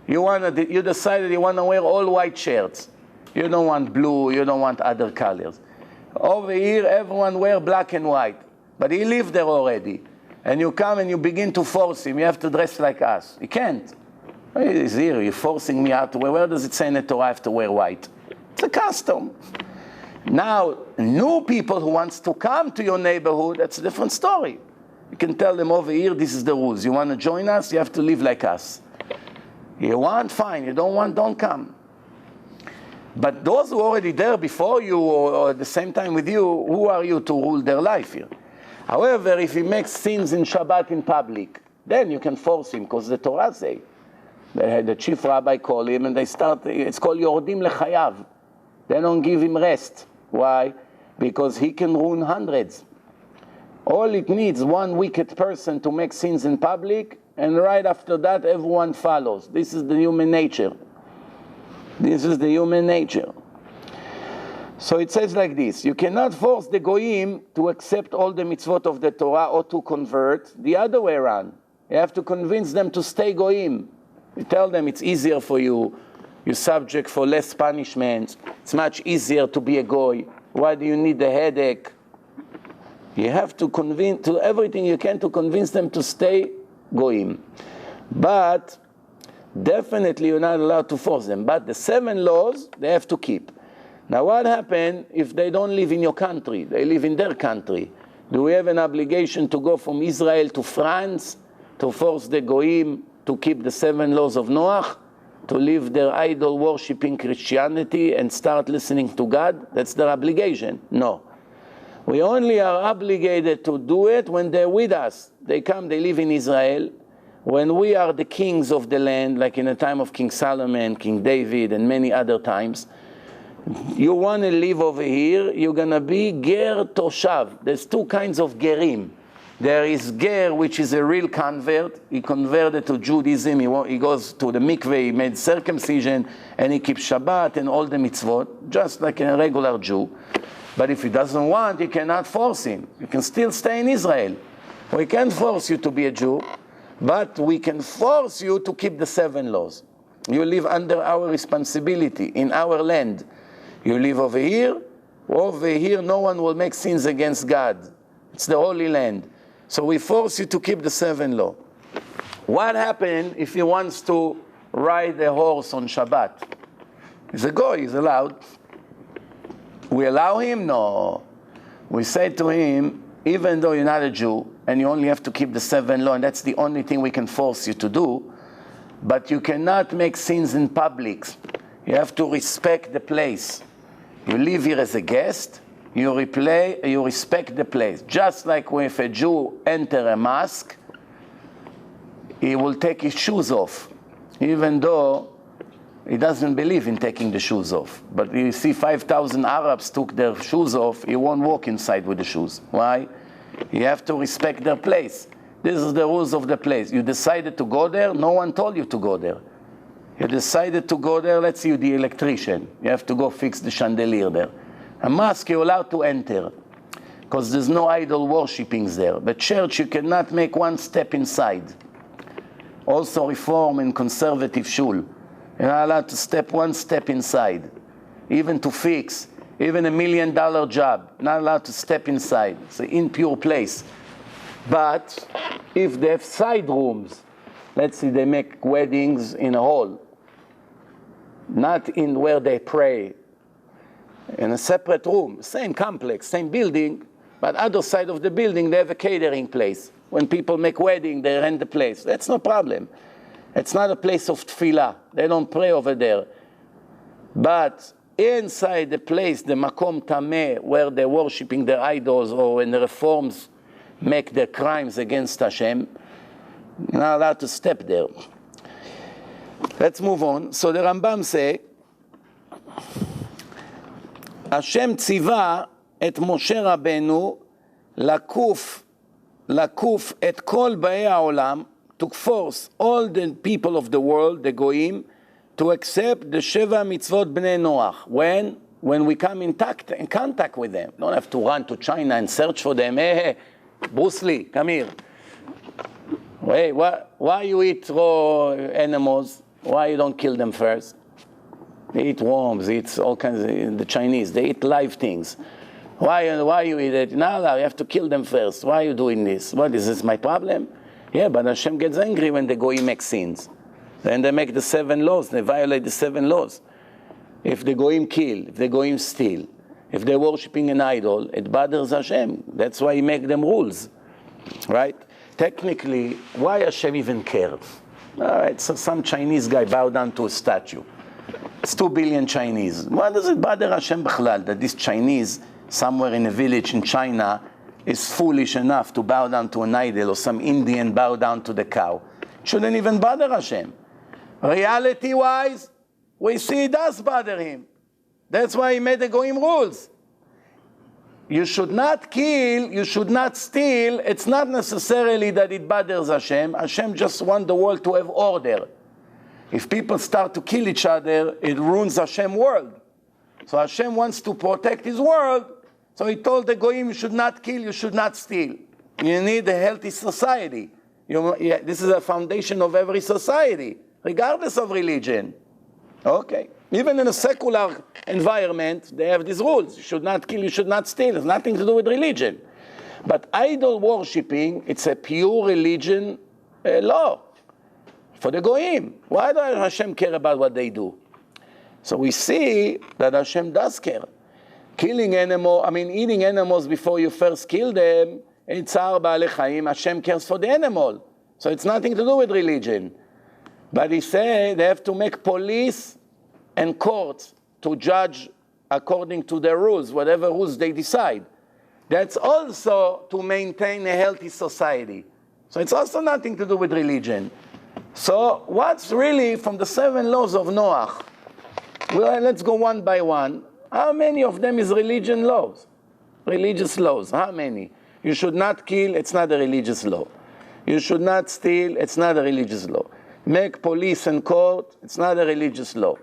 You decided you want to wear all white shirts. You don't want blue, you don't want other colors. Over here, everyone wear black and white. But he lived there already. And you come and you begin to force him. You have to dress like us. You can't. He's here, you're forcing me out to wear. Where does it say in the Torah I have to wear white? It's a custom. Now, new people who wants to come to your neighborhood, that's a different story. You can tell them over here, this is the rules. You want to join us, you have to live like us. You want, fine. You don't want, don't come. But those who are already there before you or at the same time with you, who are you to rule their life here? However, if he makes sins in Shabbat in public, then you can force him, because the Torah say. They had the chief rabbi call him, and they start, it's called Yordim Lechayav. They don't give him rest. Why? Because he can ruin hundreds. All it needs, one wicked person to make sins in public, and right after that, everyone follows. This is the human nature. This is the human nature. So it says like this: you cannot force the goyim to accept all the mitzvot of the Torah or to convert. The other way around. You have to convince them to stay goyim. You tell them it's easier for you. You're subject for less punishment. It's much easier to be a goy. Why do you need the headache? You have to convince, to everything you can to convince them to stay goyim. But definitely you're not allowed to force them. But the 7 laws, they have to keep. Now what happens if they don't live in your country? They live in their country. Do we have an obligation to go from Israel to France to force the goyim to keep the 7 laws of Noah? To leave their idol worshipping Christianity and start listening to God? That's their obligation. No. We only are obligated to do it when they're with us. They come, they live in Israel. When we are the kings of the land, like in the time of King Solomon, King David, and many other times, you want to live over here, you're going to be ger toshav. There's 2 kinds of gerim. There is ger, which is a real convert. He converted to Judaism. He goes to the mikveh, he made circumcision, and he keeps Shabbat and all the mitzvot, just like a regular Jew. But if he doesn't want, you cannot force him. You can still stay in Israel. We can't force you to be a Jew, but we can force you to keep the 7 laws. You live under our responsibility, in our land. You live over here no one will make sins against God. It's the Holy Land. So we force you to keep the 7 laws. What happens if he wants to ride a horse on Shabbat? He's a goy, he's allowed. We allow him? No. We say to him, even though you're not a Jew, and you only have to keep the 7 laws, and that's the only thing we can force you to do, but you cannot make sins in public. You have to respect the place. You live here as a guest, you respect the place. Just like if a Jew enter a mosque, he will take his shoes off, even though he doesn't believe in taking the shoes off. But you see 5,000 Arabs took their shoes off, he won't walk inside with the shoes. Why? You have to respect their place. This is the rules of the place. You decided to go there, no one told you to go there. You decided to go there, let's say you're the electrician. You have to go fix the chandelier there. A mosque you're allowed to enter, because there's no idol worshippings there. But church, you cannot make 1 step inside. Also Reform and conservative shul. You're not allowed to step 1 step inside. Even to fix, even $1 million job, not allowed to step inside. It's an impure place. But if they have side rooms, let's say they make weddings in a hall, not in where they pray, in a separate room, same complex, same building, but other side of the building they have a catering place. When people make wedding, they rent the place. That's no problem. It's not a place of tefillah. They don't pray over there. But inside the place, the makom tameh, where they're worshipping their idols, or when the reforms make their crimes against Hashem, you're not allowed to step there. Let's move on. So the Rambam say, Hashem tziva et Moshe Rabbeinu lakuf et kol baei ha'olam, to force all the people of the world, the goyim, to accept the Sheva mitzvot bnei Noach. When we come in contact with them. Don't have to run to China and search for them. Hey, Bruce Lee, come here. Hey, why you eat raw animals? Why you don't kill them first? They eat worms, they eat all kinds of, the Chinese, they eat live things. Why you eat it? No, you have to kill them first. Why are you doing this? What, is this my problem? Yeah, but Hashem gets angry when the goyim make sins. Then they make the 7 laws, they violate the 7 laws. If the goyim kill, if the goyim steal, if they're worshipping an idol, it bothers Hashem. That's why he make them rules, right? Technically, why Hashem even cares? All right, so some Chinese guy bowed down to a statue. It's 2 billion Chinese. Why does it bother Hashem b'chlal that this Chinese, somewhere in a village in China, is foolish enough to bow down to an idol, or some Indian bow down to the cow? It shouldn't even bother Hashem. Reality-wise, we see it does bother him. That's why he made the goyim rules. You should not kill, you should not steal. It's not necessarily that it bothers Hashem. Hashem just wants the world to have order. If people start to kill each other, it ruins Hashem's world. So Hashem wants to protect his world. So he told the goyim, you should not kill, you should not steal. You need a healthy society. This is a foundation of every society, regardless of religion. Okay. Even in a secular environment, they have these rules. You should not kill, you should not steal. It's nothing to do with religion. But idol worshipping, it's a pure religion law for the goyim. Why does Hashem care about what they do? So we see that Hashem does care. Eating animals before you first kill them, it's Tzar Ba'alei Chaim, Hashem cares for the animal. So it's nothing to do with religion. But he said they have to make police and courts to judge according to their rules, whatever rules they decide. That's also to maintain a healthy society. So it's also nothing to do with religion. So what's really from the 7 laws of Noach? Well, let's go one by one. How many of them is religion laws? Religious laws, how many? You should not kill, it's not a religious law. You should not steal, it's not a religious law. Make police and court, it's not a religious law.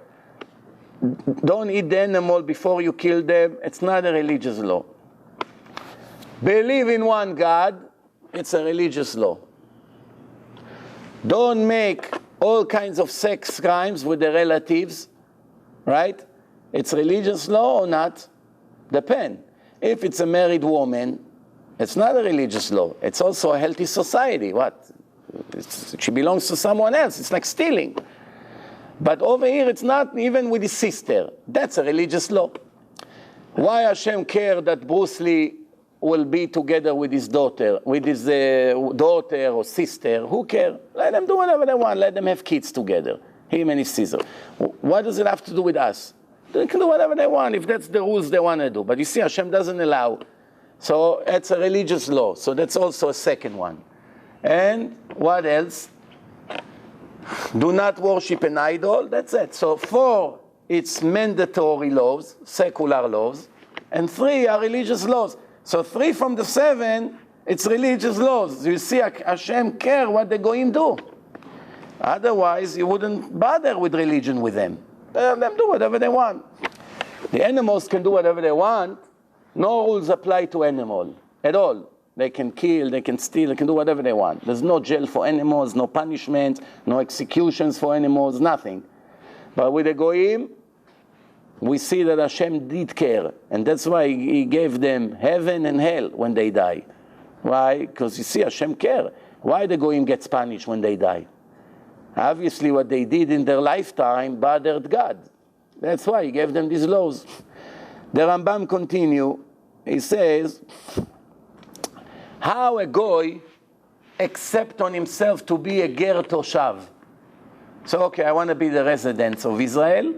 Don't eat the animal before you kill them, it's not a religious law. Believe in one God, it's a religious law. Don't make all kinds of sex crimes with the relatives, right? It's religious law or not? Depend. If it's a married woman, it's not a religious law. It's also a healthy society. What? She belongs to someone else. It's like stealing. But over here, it's not even with his sister. That's a religious law. Why Hashem care that Bruce Lee will be together with his daughter, daughter or sister? Who cares? Let them do whatever they want. Let them have kids together, him and his sister. What does it have to do with us? They can do whatever they want if that's the rules they want to do. But you see, Hashem doesn't allow. So it's a religious law. So that's also a second one. And what else? Do not worship an idol. That's it. So 4, it's mandatory laws, secular laws. And 3 are religious laws. So 3 from the 7, it's religious laws. You see, Hashem care what the goyim do. Otherwise, you wouldn't bother with religion with them. Let them do whatever they want. The animals can do whatever they want. No rules apply to animals at all. They can kill, they can steal, they can do whatever they want. There's no jail for animals, no punishment, no executions for animals, nothing. But with the goyim, we see that Hashem did care. And that's why he gave them heaven and hell when they die. Why? Because you see, Hashem care. Why the goyim gets punished when they die? Obviously, what they did in their lifetime bothered God. That's why he gave them these laws. The Rambam continue. He says, how a goy accept on himself to be a ger toshav. So, okay, I want to be the residents of Israel.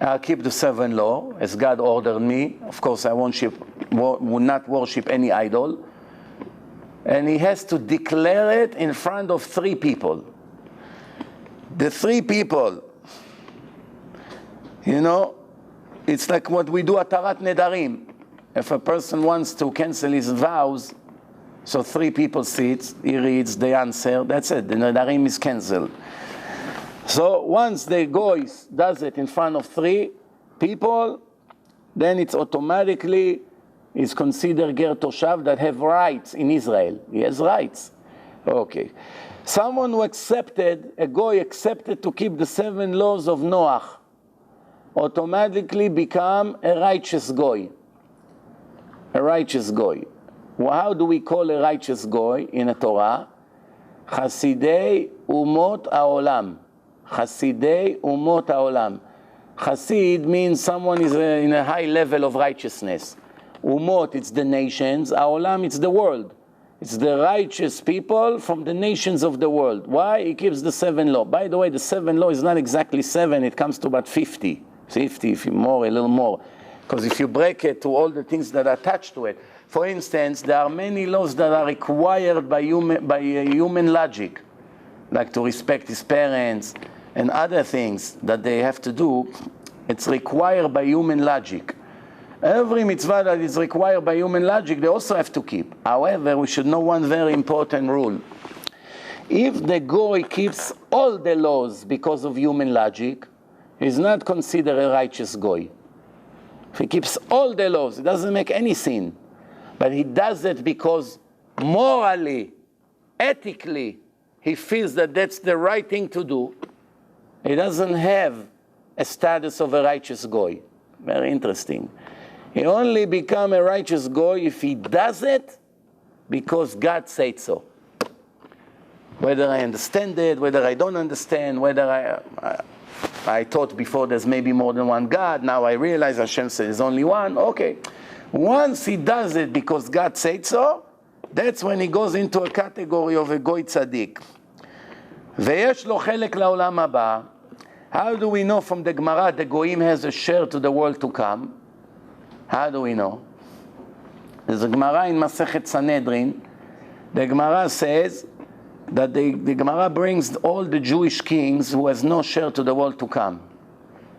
I'll keep the 7 law as God ordered me. Of course, I will not worship any idol. And he has to declare it in front of 3 people. The 3 people, you know, it's like what we do at Tarat Nedarim. If a person wants to cancel his vows, so 3 people sit, he reads, they answer, that's it, the Nedarim is canceled. So once the goy does it in front of 3 people, then it's automatically is considered ger toshav that have rights in Israel. He has rights. Okay. Someone who accepted, a goy accepted to keep the 7 laws of Noah, automatically become a righteous goy. A righteous goy. Well, how do we call a righteous goy in the Torah? Chasidei umot haolam. Chasidei umot haolam. Chasid means someone is in a high level of righteousness. Umot, it's the nations. Haolam, it's the world. It's the righteous people from the nations of the world. Why? He keeps the 7 law. By the way, the 7 law is not exactly 7. It comes to about 50. 50, if you more, a little more. Because if you break it to all the things that are attached to it, for instance, there are many laws that are required by human logic, like to respect his parents and other things that they have to do. It's required by human logic. Every mitzvah that is required by human logic, they also have to keep. However, we should know one very important rule. If the goy keeps all the laws because of human logic, he's not considered a righteous goy. If he keeps all the laws, it doesn't make any sin. But he does it because morally, ethically, he feels that that's the right thing to do. He doesn't have a status of a righteous goy. Very interesting. He only becomes a righteous goy if he does it because God said so. Whether I understand it, whether I don't understand, whether I thought before there's maybe more than one God, now I realize Hashem says there's only one, okay. Once he does it because God said so, that's when he goes into a category of a goy tzaddik. ויש לו חלק לעולם הבא. How do we know from the Gemara the goyim has a share to the world to come? How do we know? There's a Gemara in Masechet Sanhedrin. The Gemara says that the Gemara brings all the Jewish kings who has no share to the world to come.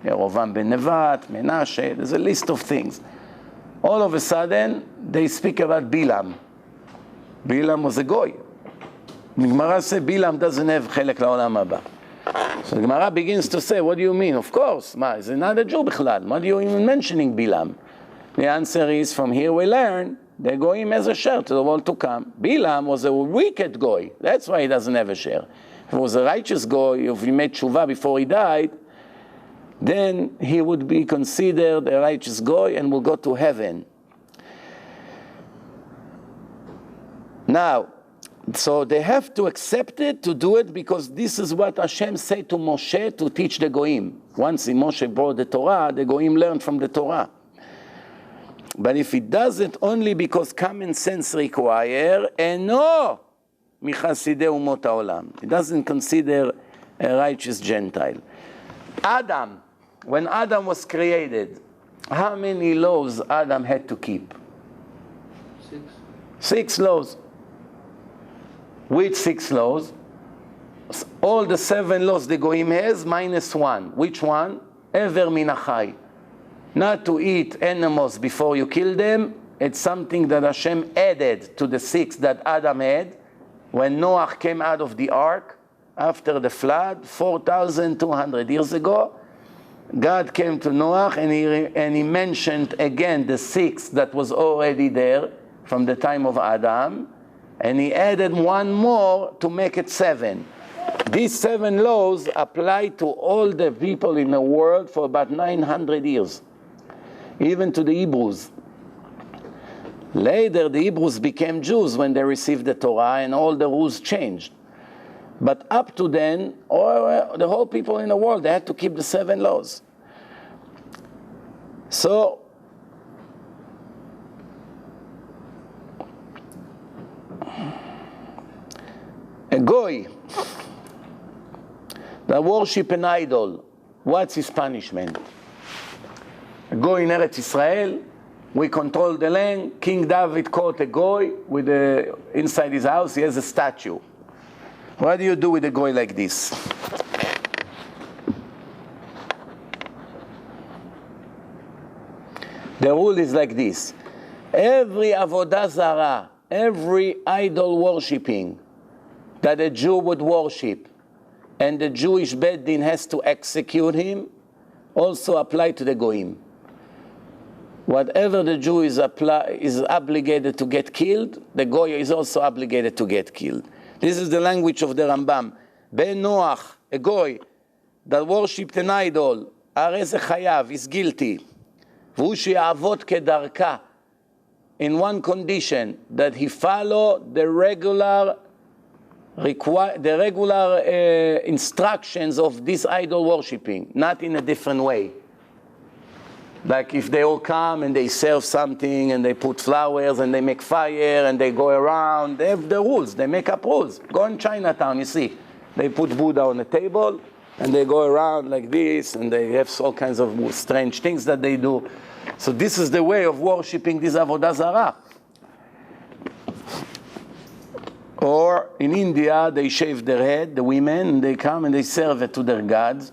Yerovam ben Nevat, Menashe, there's a list of things. All of a sudden, they speak about Bilam. Bilam was a goy. The Gemara says Bilam doesn't have chelek la'olam haba. So the Gemara begins to say, what do you mean? Of course, he's not a Jew bichlal. What are you even mentioning Bilam? The answer is, from here we learn, the goyim has a share to the world to come. Bilam was a wicked goy. That's why he doesn't have a share. If he was a righteous goy, if he made tshuva before he died, then he would be considered a righteous goy and will go to heaven. Now, so they have to accept it, to do it, because this is what Hashem said to Moshe to teach the goyim. Once Moshe brought the Torah, the goyim learned from the Torah. But if he does it only because common sense require, eno michasidei umot haolam. He doesn't consider a righteous Gentile. Adam, when Adam was created, how many laws Adam had to keep? 6. 6 laws. Which 6 laws? All the 7 laws the goyim has, minus 1. Which one? Ever min achai. Not to eat animals before you kill them. It's something that Hashem added to the 6 that Adam had when Noah came out of the ark after the flood 4,200 years ago. God came to Noah and he mentioned again the 6 that was already there from the time of Adam, and he added 1 more to make it 7. These 7 laws apply to all the people in the world for about 900 years, even to the Hebrews. Later, the Hebrews became Jews when they received the Torah, and all the rules changed. But up to then, the whole people in the world, they had to keep the 7 laws. So, a goy that worship an idol, what's his punishment? A goy in Eretz Israel, we control the land. King David caught a goy with inside his house, he has a statue. What do you do with a goy like this? The rule is like this. Every avodah zarah, every idol worshipping that a Jew would worship, and the Jewish Beit Din has to execute him, also apply to the goyim. Whatever the Jew is obligated to get killed, the goy is also obligated to get killed. This is the language of the Rambam. Ben Noach, a goy that worshipped an idol, הרי זה חייב, is guilty. והוא שיעבוד כדרכה, in one condition, that he follow the regular instructions of this idol worshipping, not in a different way. Like if they all come and they serve something and they put flowers and they make fire and they go around, they have the rules, they make up rules. Go in Chinatown, you see. They put Buddha on the table and they go around like this and they have all kinds of strange things that they do. So this is the way of worshipping this avodah zarah. Or in India, they shave their head, the women, and they come and they serve it to their gods.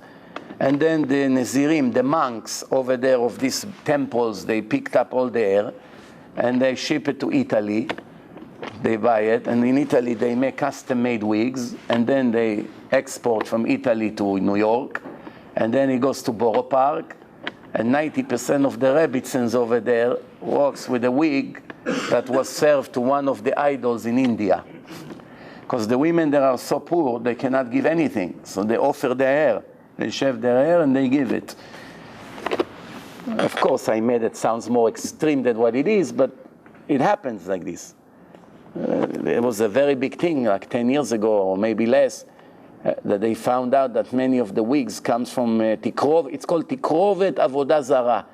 And then the Nazirim, the monks over there of these temples, they picked up all the hair and they ship it to Italy. They buy it, and in Italy they make custom-made wigs, and then they export from Italy to New York, and then it goes to Borough Park, and 90% of the Rebbitzins over there works with a wig that was served to one of the idols in India. Because the women there are so poor, they cannot give anything, so they offer their hair. They shave their hair and they give it. Of course, I made it sounds more extreme than what it is, but it happens like this. It was a very big thing, like 10 years ago, or maybe less, that they found out that many of the wigs comes from tikrov. It's called tikrovet avodah zarah.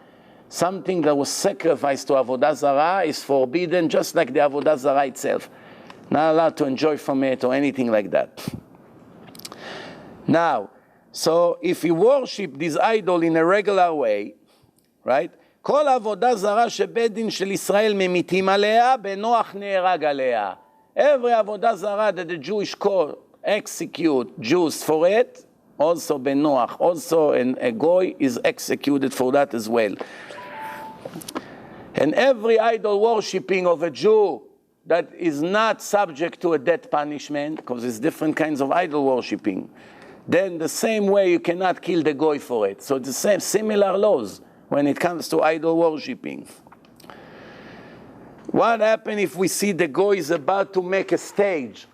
Something that was sacrificed to avodah zarah is forbidden, just like the avodah zarah itself. Not allowed to enjoy from it or anything like that. Now, so if you worship this idol in a regular way, right? כל עבודה זרה שבית דין של ישראל ממיתים עליה, בנוח נהרג עליה. Every עבודה זרה that the Jewish court execute Jews for it, also בנוח, also a goy is executed for that as well. And every idol worshipping of a Jew that is not subject to a death punishment, because there's different kinds of idol worshipping, then the same way you cannot kill the goy for it. So it's the same, similar laws when it comes to idol worshipping. What happens if we see the goy is about to make a stage?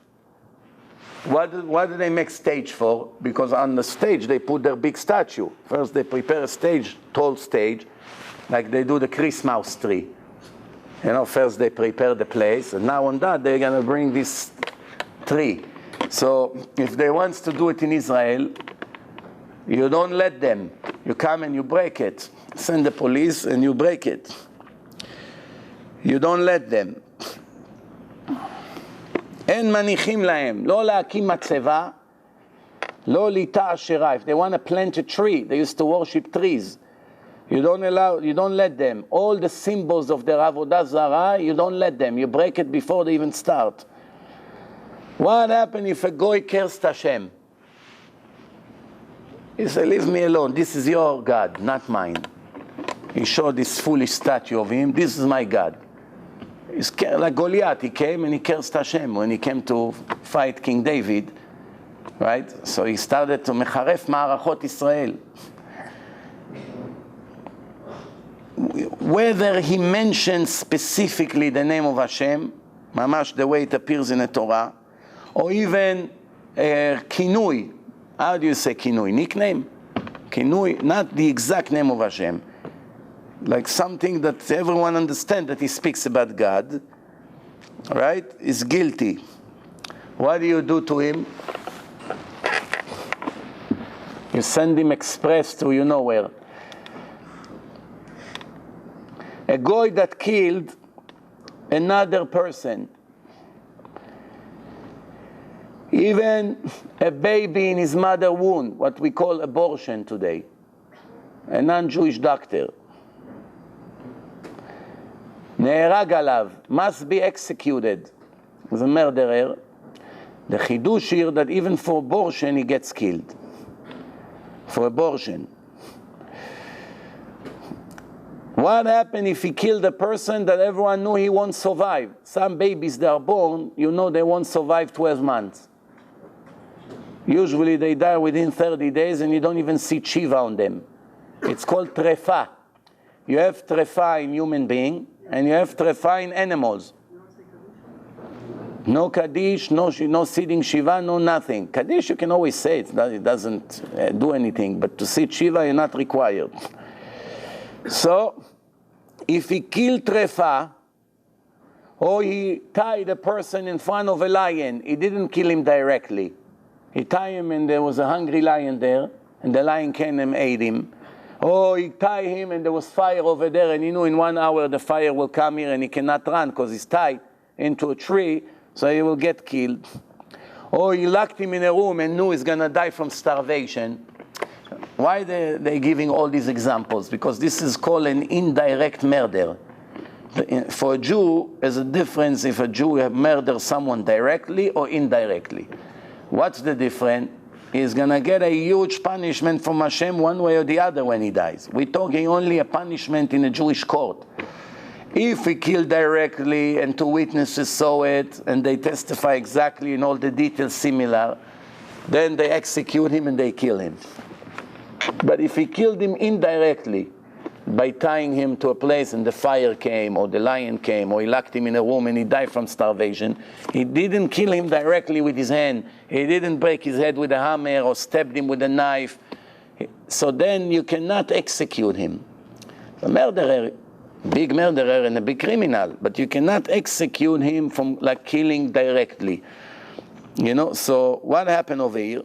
What do they make stage for? Because on the stage they put their big statue. First they prepare a stage, tall stage, like they do the Christmas tree. You know, first they prepare the place, and now on that they're going to bring this tree. So if they want to do it in Israel, you don't let them. You come and you break it. Send the police and you break it. You don't let them. אין מניחים להם, לא להקים מצבה, לא ליטה אשרה. If they want to plant a tree, they used to worship trees. You don't let them. All the symbols of their avodah zarah, you don't let them. You break it before they even start. What happens if a goy cursed Hashem? He said, leave me alone. This is your God, not mine. He showed this foolish statue of him. This is my God. It's like Goliath. He came and he cursed Hashem when he came to fight King David. Right? So he started to mecharef ma'arachot Israel. Whether he mentions specifically the name of Hashem, mamash the way it appears in the Torah, or even kinui. How do you say kinui? Nickname? Kinui, not the exact name of Hashem. Like something that everyone understands that he speaks about God, right? Is guilty. What do you do to him? You send him express to you know where. A goy that killed another person, Even a baby in his mother's womb, what we call abortion today, a non-Jewish doctor, נהרג עליו, must be executed. He's a murderer. The chidush here that even for abortion he gets killed. For abortion. What happened if he killed a person that everyone knew he won't survive? Some babies that are born, you know they won't survive 12 months. Usually they die within 30 days and you don't even see tshiva on them. It's called trefa. You have trefa in human being and you have trefa in animals. No Kaddish, no sitting Shiva, no nothing. Kaddish you can always say, it doesn't do anything, but to sit Shiva you're not required. So, if he killed trefa, or he tied a person in front of a lion, he didn't kill him directly. He tied him and there was a hungry lion there, and the lion came and ate him. Or he tied him and there was fire over there, and he knew in 1 hour the fire will come here and he cannot run because he's tied into a tree, so he will get killed. Or he locked him in a room and knew he's going to die from starvation. Why they giving all these examples? Because this is called an indirect murder. For a Jew, there's a difference if a Jew murders someone directly or indirectly. What's the difference? He's going to get a huge punishment from Hashem one way or the other when he dies. We're talking only a punishment in a Jewish court. If he killed directly and 2 witnesses saw it and they testify exactly in all the details similar, then they execute him and they kill him. But if he killed him indirectly by tying him to a place and the fire came or the lion came or he locked him in a room and he died from starvation, he didn't kill him directly with his hand. He didn't break his head with a hammer or stabbed him with a knife. So then you cannot execute him. A murderer, big murderer and a big criminal, but you cannot execute him from like killing directly. You know, so what happened over here?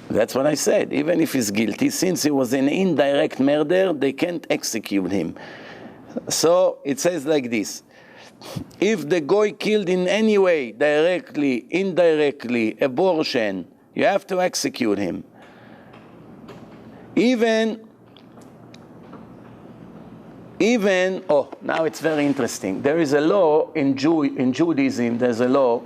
That's what I said. Even if he's guilty, since it was an indirect murder, they can't execute him. So it says like this. If the goy killed in any way, directly, indirectly, abortion, you have to execute him. Even, now it's very interesting. There is a law in Judaism, there's a law.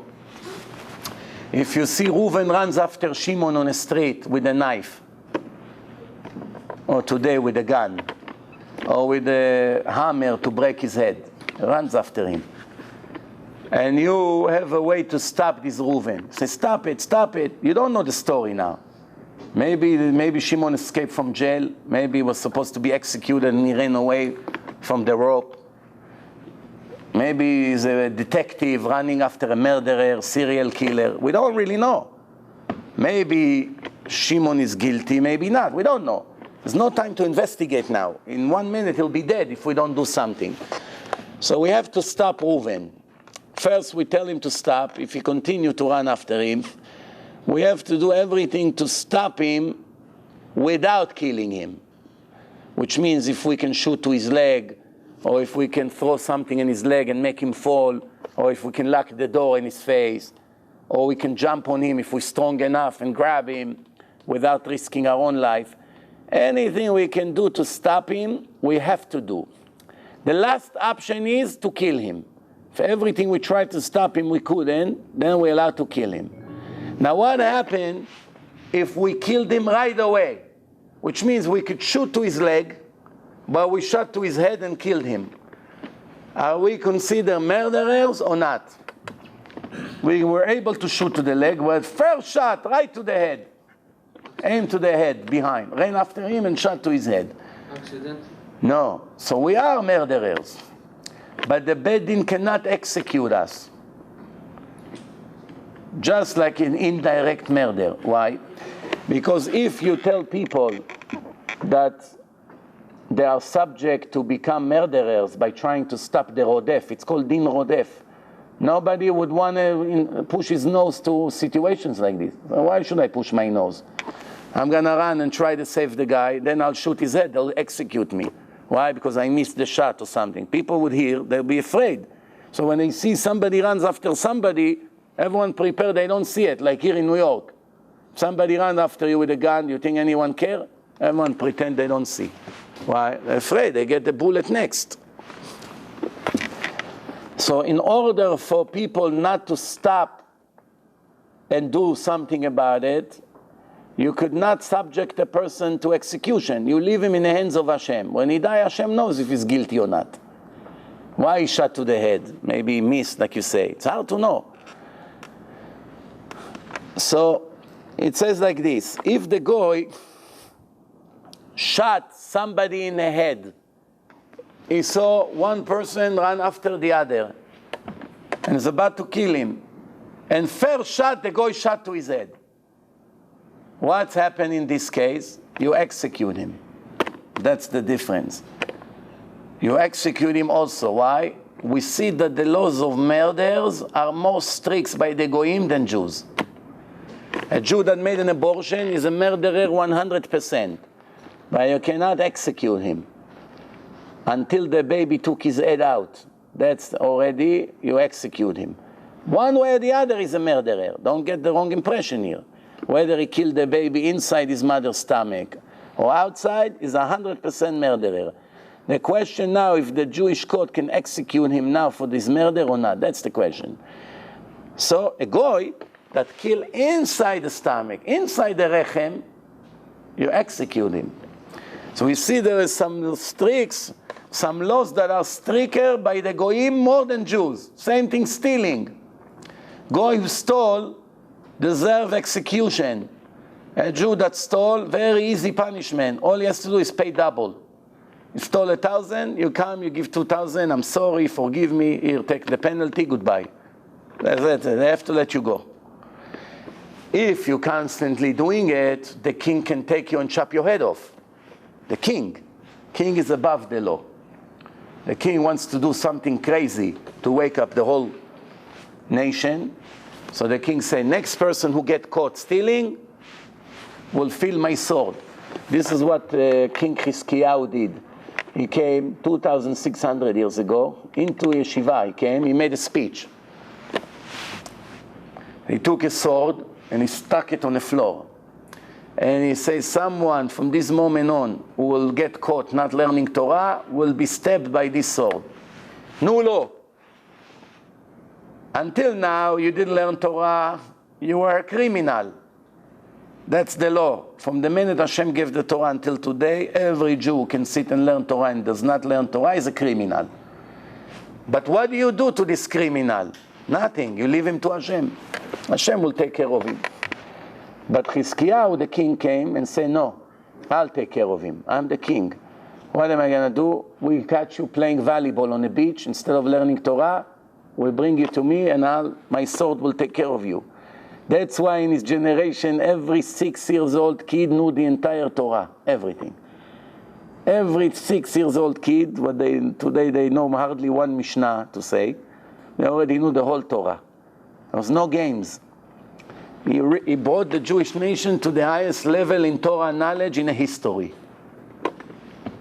If you see Reuven runs after Shimon on a street with a knife, or today with a gun, or with a hammer to break his head, runs after him. And you have a way to stop this Reuven. Say, stop it, stop it. You don't know the story now. Maybe Shimon escaped from jail. Maybe he was supposed to be executed and he ran away from the rope. Maybe he's a detective running after a murderer, serial killer. We don't really know. Maybe Shimon is guilty, maybe not. We don't know. There's no time to investigate now. In 1 minute he'll be dead if we don't do something. So we have to stop Reuven. First we tell him to stop. If he continues to run after him, we have to do everything to stop him without killing him. Which means if we can shoot to his leg, or if we can throw something in his leg and make him fall, or if we can lock the door in his face, or we can jump on him if we're strong enough and grab him without risking our own life. Anything we can do to stop him, we have to do. The last option is to kill him. For everything we tried to stop him, we couldn't, then we're allowed to kill him. Now what happened if we killed him right away? Which means we could shoot to his leg, but we shot to his head and killed him. Are we considered murderers or not? We were able to shoot to the leg, but first shot right to the head. Aim to the head behind. Ran after him and shot to his head. Accident? No. So we are murderers. But the Beit Din cannot execute us. Just like an indirect murder. Why? Because if you tell people that they are subject to become murderers by trying to stop the rodef. It's called din rodef. Nobody would want to push his nose to situations like this. Why should I push my nose? I'm going to run and try to save the guy, then I'll shoot his head, they'll execute me. Why? Because I missed the shot or something. People would hear, they'll be afraid. So when they see somebody runs after somebody, Everyone prepared, they don't see it, like here in New York. Somebody runs after you with a gun, you think anyone care? Everyone pretend they don't see. Why? They're afraid, they get the bullet next. So in order for people not to stop and do something about it, you could not subject a person to execution. You leave him in the hands of Hashem. When he dies, Hashem knows if he's guilty or not. Why he shot to the head? Maybe he missed, like you say. It's hard to know. So it says like this. If the goy shot somebody in the head, he saw one person run after the other and is about to kill him. And first shot, the goy shot to his head. What's happened in this case? You execute him. That's the difference. You execute him also. Why? We see that the laws of murders are more strict by the goyim than Jews. A Jew that made an abortion is a murderer 100%. But you cannot execute him until the baby took his head out. That's already, you execute him. One way or the other is a murderer. Don't get the wrong impression here. Whether he killed the baby inside his mother's stomach or outside is 100% murderer. The question now, if the Jewish court can execute him now for this murder or not, that's the question. So a goy that killed inside the stomach, inside the rechem, you execute him. So we see there is some laws that are stricter by the goyim more than Jews. Same thing stealing. Goy who stole deserve execution. A Jew that stole, very easy punishment. All he has to do is pay double. You stole 1,000, you come, you give 2,000, I'm sorry, forgive me, here, take the penalty, goodbye. That's it, they have to let you go. If you're constantly doing it, the king can take you and chop your head off. The king. King is above the law. The king wants to do something crazy to wake up the whole nation. So the king said, next person who get caught stealing will feel my sword. This is what King Chizkiyahu did. He came 2,600 years ago into yeshiva. He came, he made a speech. He took a sword and he stuck it on the floor. And he says, someone from this moment on who will get caught not learning Torah will be stabbed by this sword. New law. Until now, you didn't learn Torah, you were a criminal. That's the law. From the minute Hashem gave the Torah until today, every Jew who can sit and learn Torah and does not learn Torah is a criminal. But what do you do to this criminal? Nothing. You leave him to Hashem. Hashem will take care of him. But Chizkiyahu, the king, came and said, no, I'll take care of him. I'm the king. What am I going to do? We catch you playing volleyball on the beach. Instead of learning Torah, we'll bring you to me and my sword will take care of you. That's why in his generation, every 6 years old kid knew the entire Torah, everything. Every 6 years old kid, today they know hardly one Mishnah to say, they already knew the whole Torah. There was no games. He brought the Jewish nation to the highest level in Torah knowledge in a history.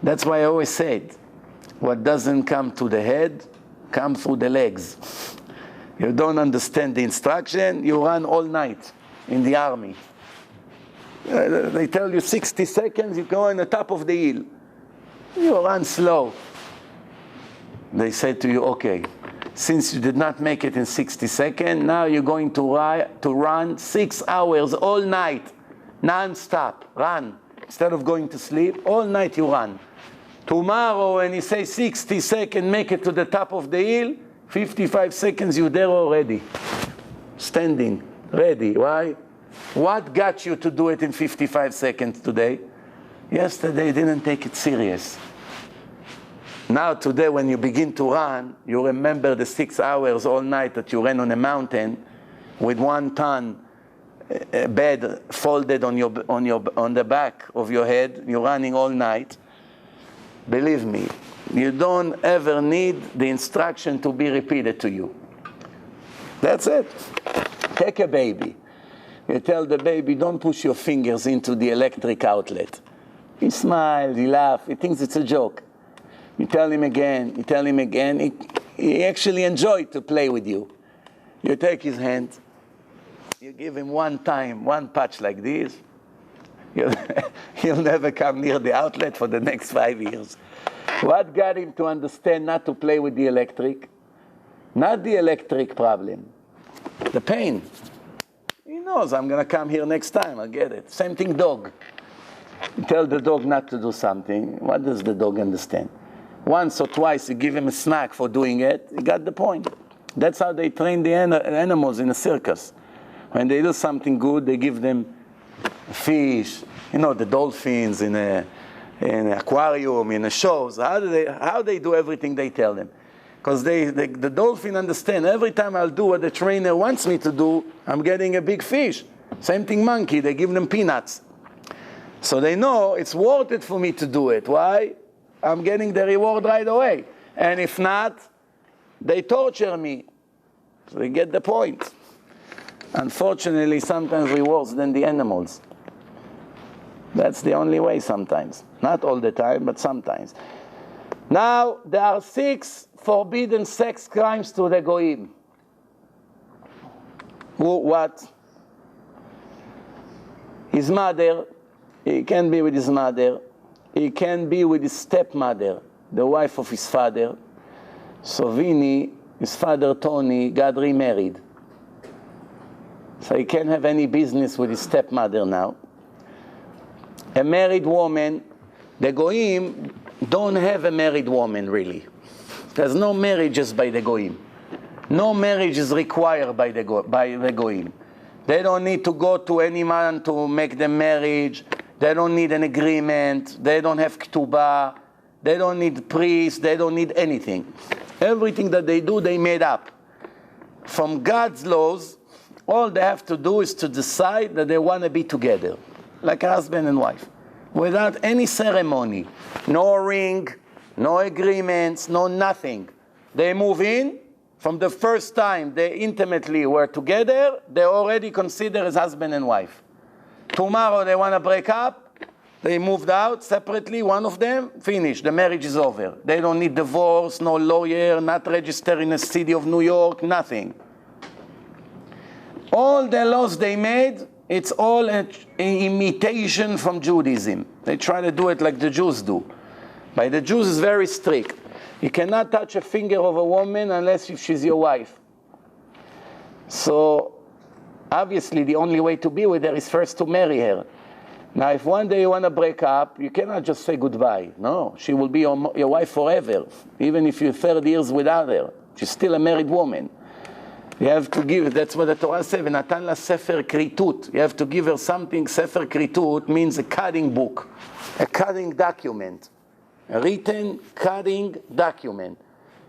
That's why I always said, what doesn't come to the head, comes through the legs. You don't understand the instruction, you run all night in the army. They tell you 60 seconds, you go on the top of the hill. You run slow. They say to you, okay, since you did not make it in 60 seconds, now you're going to run 6 hours all night, non-stop, run. Instead of going to sleep, all night you run. Tomorrow, when you say 60 seconds, make it to the top of the hill, 55 seconds, you're there already. Standing, ready. Why? What got you to do it in 55 seconds today? Yesterday, you didn't take it serious. Now, today, when you begin to run, you remember the 6 hours all night that you ran on a mountain with 1 ton bed folded on the back of your head. You're running all night. Believe me, you don't ever need the instruction to be repeated to you. That's it. Take a baby. You tell the baby, don't push your fingers into the electric outlet. He smiles, he laughs, he thinks it's a joke. You tell him again, he actually enjoys to play with you. You take his hand, You give him one time, one patch like this, he'll never come near the outlet for the next 5 years. What got him to understand not to play with the electric? Not the electric problem, the pain. He knows I'm going to come here next time, I'll get it. Same thing dog. You tell the dog not to do something, what does the dog understand? Once or twice you give him a smack for doing it, he got the point. That's how they train the animals in a circus. When they do something good, they give them fish, the dolphins in an aquarium, in the shows. How they do everything they tell them? Because the dolphin understand, every time I'll do what the trainer wants me to do, I'm getting a big fish. Same thing monkey, they give them peanuts. So they know it's worth it for me to do it. Why? I'm getting the reward right away. And if not, they torture me. So they get the point. Unfortunately, sometimes we're worse than the animals. That's the only way sometimes. Not all the time, but sometimes. Now, there are 6 forbidden sex crimes to the Goyim. What? His mother, he can be with his mother. He can be with his stepmother, the wife of his father. So Vinny, his father Tony, got remarried. So he can't have any business with his stepmother now. A married woman, the Goyim don't have a married woman really. There's no marriages by the Goyim. No marriage is required by the Goyim. They don't need to go to any man to make the marriage. They don't need an agreement. They don't have ketubah. They don't need priests. They don't need anything. Everything that they do, they made up. From God's laws, all they have to do is to decide that they want to be together, like a husband and wife, without any ceremony. No ring, no agreements, no nothing. They move in. From the first time they intimately were together, they already consider as husband and wife. Tomorrow they want to break up, they moved out separately, one of them, finished, the marriage is over. They don't need divorce, no lawyer, not registered in the city of New York, nothing. All the laws they made, it's all an imitation from Judaism. They try to do it like the Jews do. But the Jews is very strict. You cannot touch a finger of a woman unless if she's your wife. So, obviously, the only way to be with her is first to marry her. Now, if one day you want to break up, you cannot just say goodbye. No, she will be your wife forever, even if you're 30 years without her. She's still a married woman. You have to give, that's what the Torah says, "V'natan la sefer kritut." You have to give her something. Sefer kritut means a cutting book, a cutting document. A written, cutting document.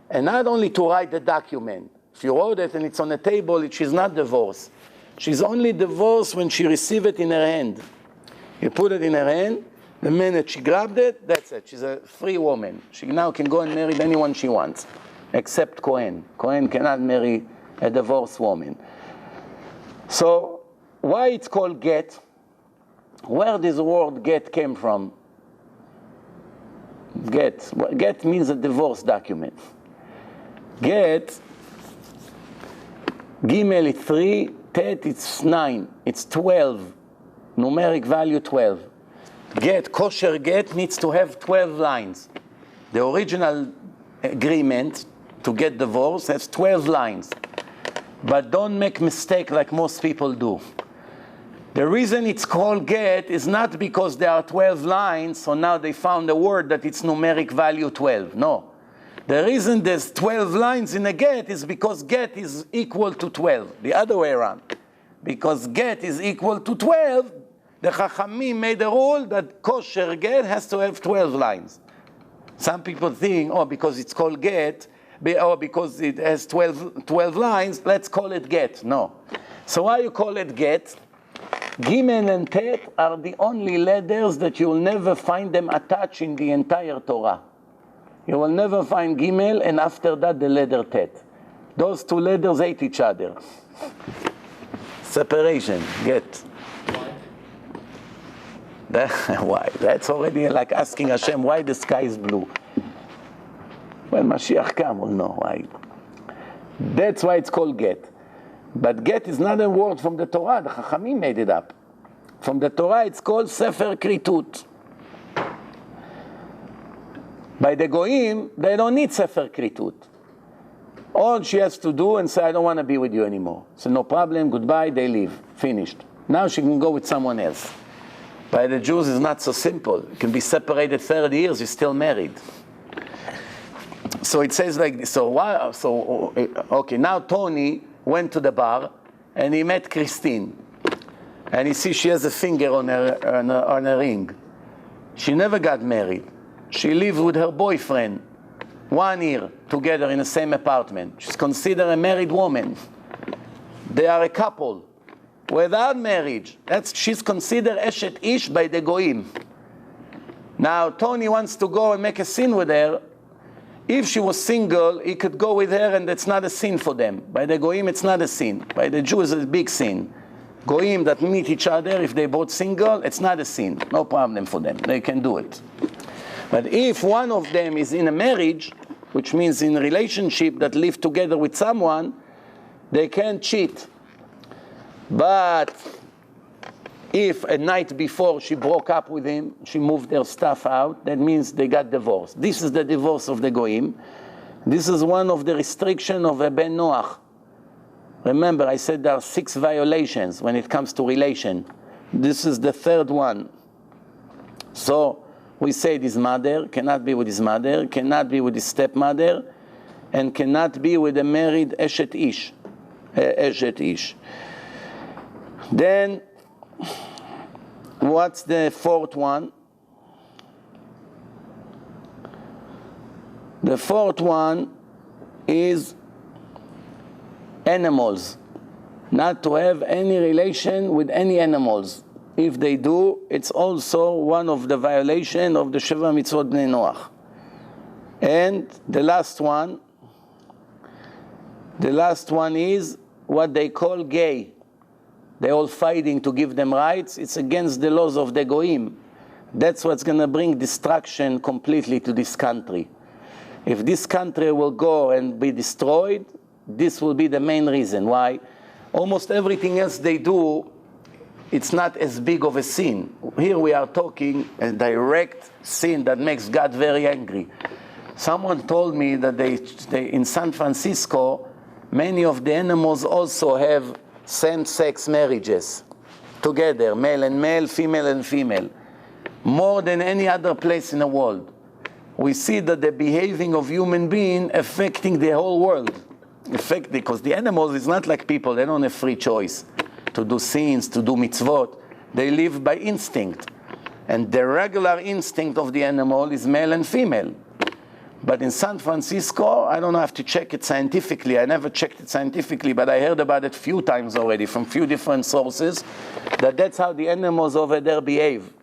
And not only to write the document. If you wrote it and it's on the table, she's not divorced. She's only divorced when she received it in her hand. You put it in her hand, the minute she grabbed it, that's it. She's a free woman. She now can go and marry anyone she wants, except Kohen. Kohen cannot marry a divorced woman. So, why it's called get? Where this word get came from? Get means a divorce document. Get, Gimel is 3, Tet it's 9, it's 12, numeric value 12. Get, kosher get needs to have 12 lines. The original agreement to get divorced has 12 lines. But don't make mistake like most people do. The reason it's called get is not because there are 12 lines, so now they found a word that it's numeric value 12. No. The reason there's 12 lines in a get is because get is equal to 12. The other way around. Because get is equal to 12, the Chachamim made a rule that kosher get has to have 12 lines. Some people think, because it's called get, or because it has 12 lines, let's call it get. No. So why you call it get? Gimel and Tet are the only letters that you will never find them attached in the entire Torah. You will never find Gimel and after that the letter Tet. Those two letters hate each other. Separation, get. Why? That's already like asking Hashem why the sky is blue. When Mashiach comes, we'll know why. That's why it's called get. But get is not a word from the Torah. The Chachamim made it up. From the Torah, it's called Sefer Kritut. By the Goyim, they don't need Sefer Kritut. All she has to do and say, I don't want to be with you anymore. So no problem, goodbye, they leave. Finished. Now she can go with someone else. By the Jews, it's not so simple. You can be separated 30 years, you're still married. So it says like this. Okay, now Tony went to the bar and he met Christine. And he sees she has a finger on her ring. She never got married. She lived with her boyfriend 1 year together in the same apartment. She's considered a married woman. They are a couple without marriage. She's considered Eshet Ish by the Goyim. Now Tony wants to go and make a sin with her. If she was single, he could go with her and it's not a sin for them. By the Goyim, it's not a sin. By the Jews, it's a big sin. Goyim that meet each other, if they both single, it's not a sin. No problem for them. They can do it. But if one of them is in a marriage, which means in a relationship that live together with someone, they can't cheat. But if a night before she broke up with him, she moved their stuff out, that means they got divorced. This is the divorce of the Goyim. This is one of the restrictions of a Ben Noach. Remember, I said there are 6 violations when it comes to relation. This is the 3rd one. So we say his mother, cannot be with his mother, cannot be with his stepmother, and cannot be with a married Eshet Ish. Eshet Ish. Then, what's the 4th one? The 4th one is animals. Not to have any relation with any animals. If they do, it's also one of the violations of the Sheva Mitzvot Bnei Noach. And the last one is what they call gay. They're all fighting to give them rights. It's against the laws of the Goyim. That's what's going to bring destruction completely to this country. If this country will go and be destroyed, this will be the main reason why. Almost everything else they do, it's not as big of a sin. Here we are talking a direct sin that makes God very angry. Someone told me that they in San Francisco, many of the animals also have same-sex marriages together, male and male, female and female, more than any other place in the world. We see that the behaving of human being affecting the whole world. Because the animals is not like people, they don't have free choice to do sins, to do mitzvot. They live by instinct. And the regular instinct of the animal is male and female. But in San Francisco, I don't have to check it scientifically. I never checked it scientifically, but I heard about it a few times already from few different sources, that's how the animals over there behave.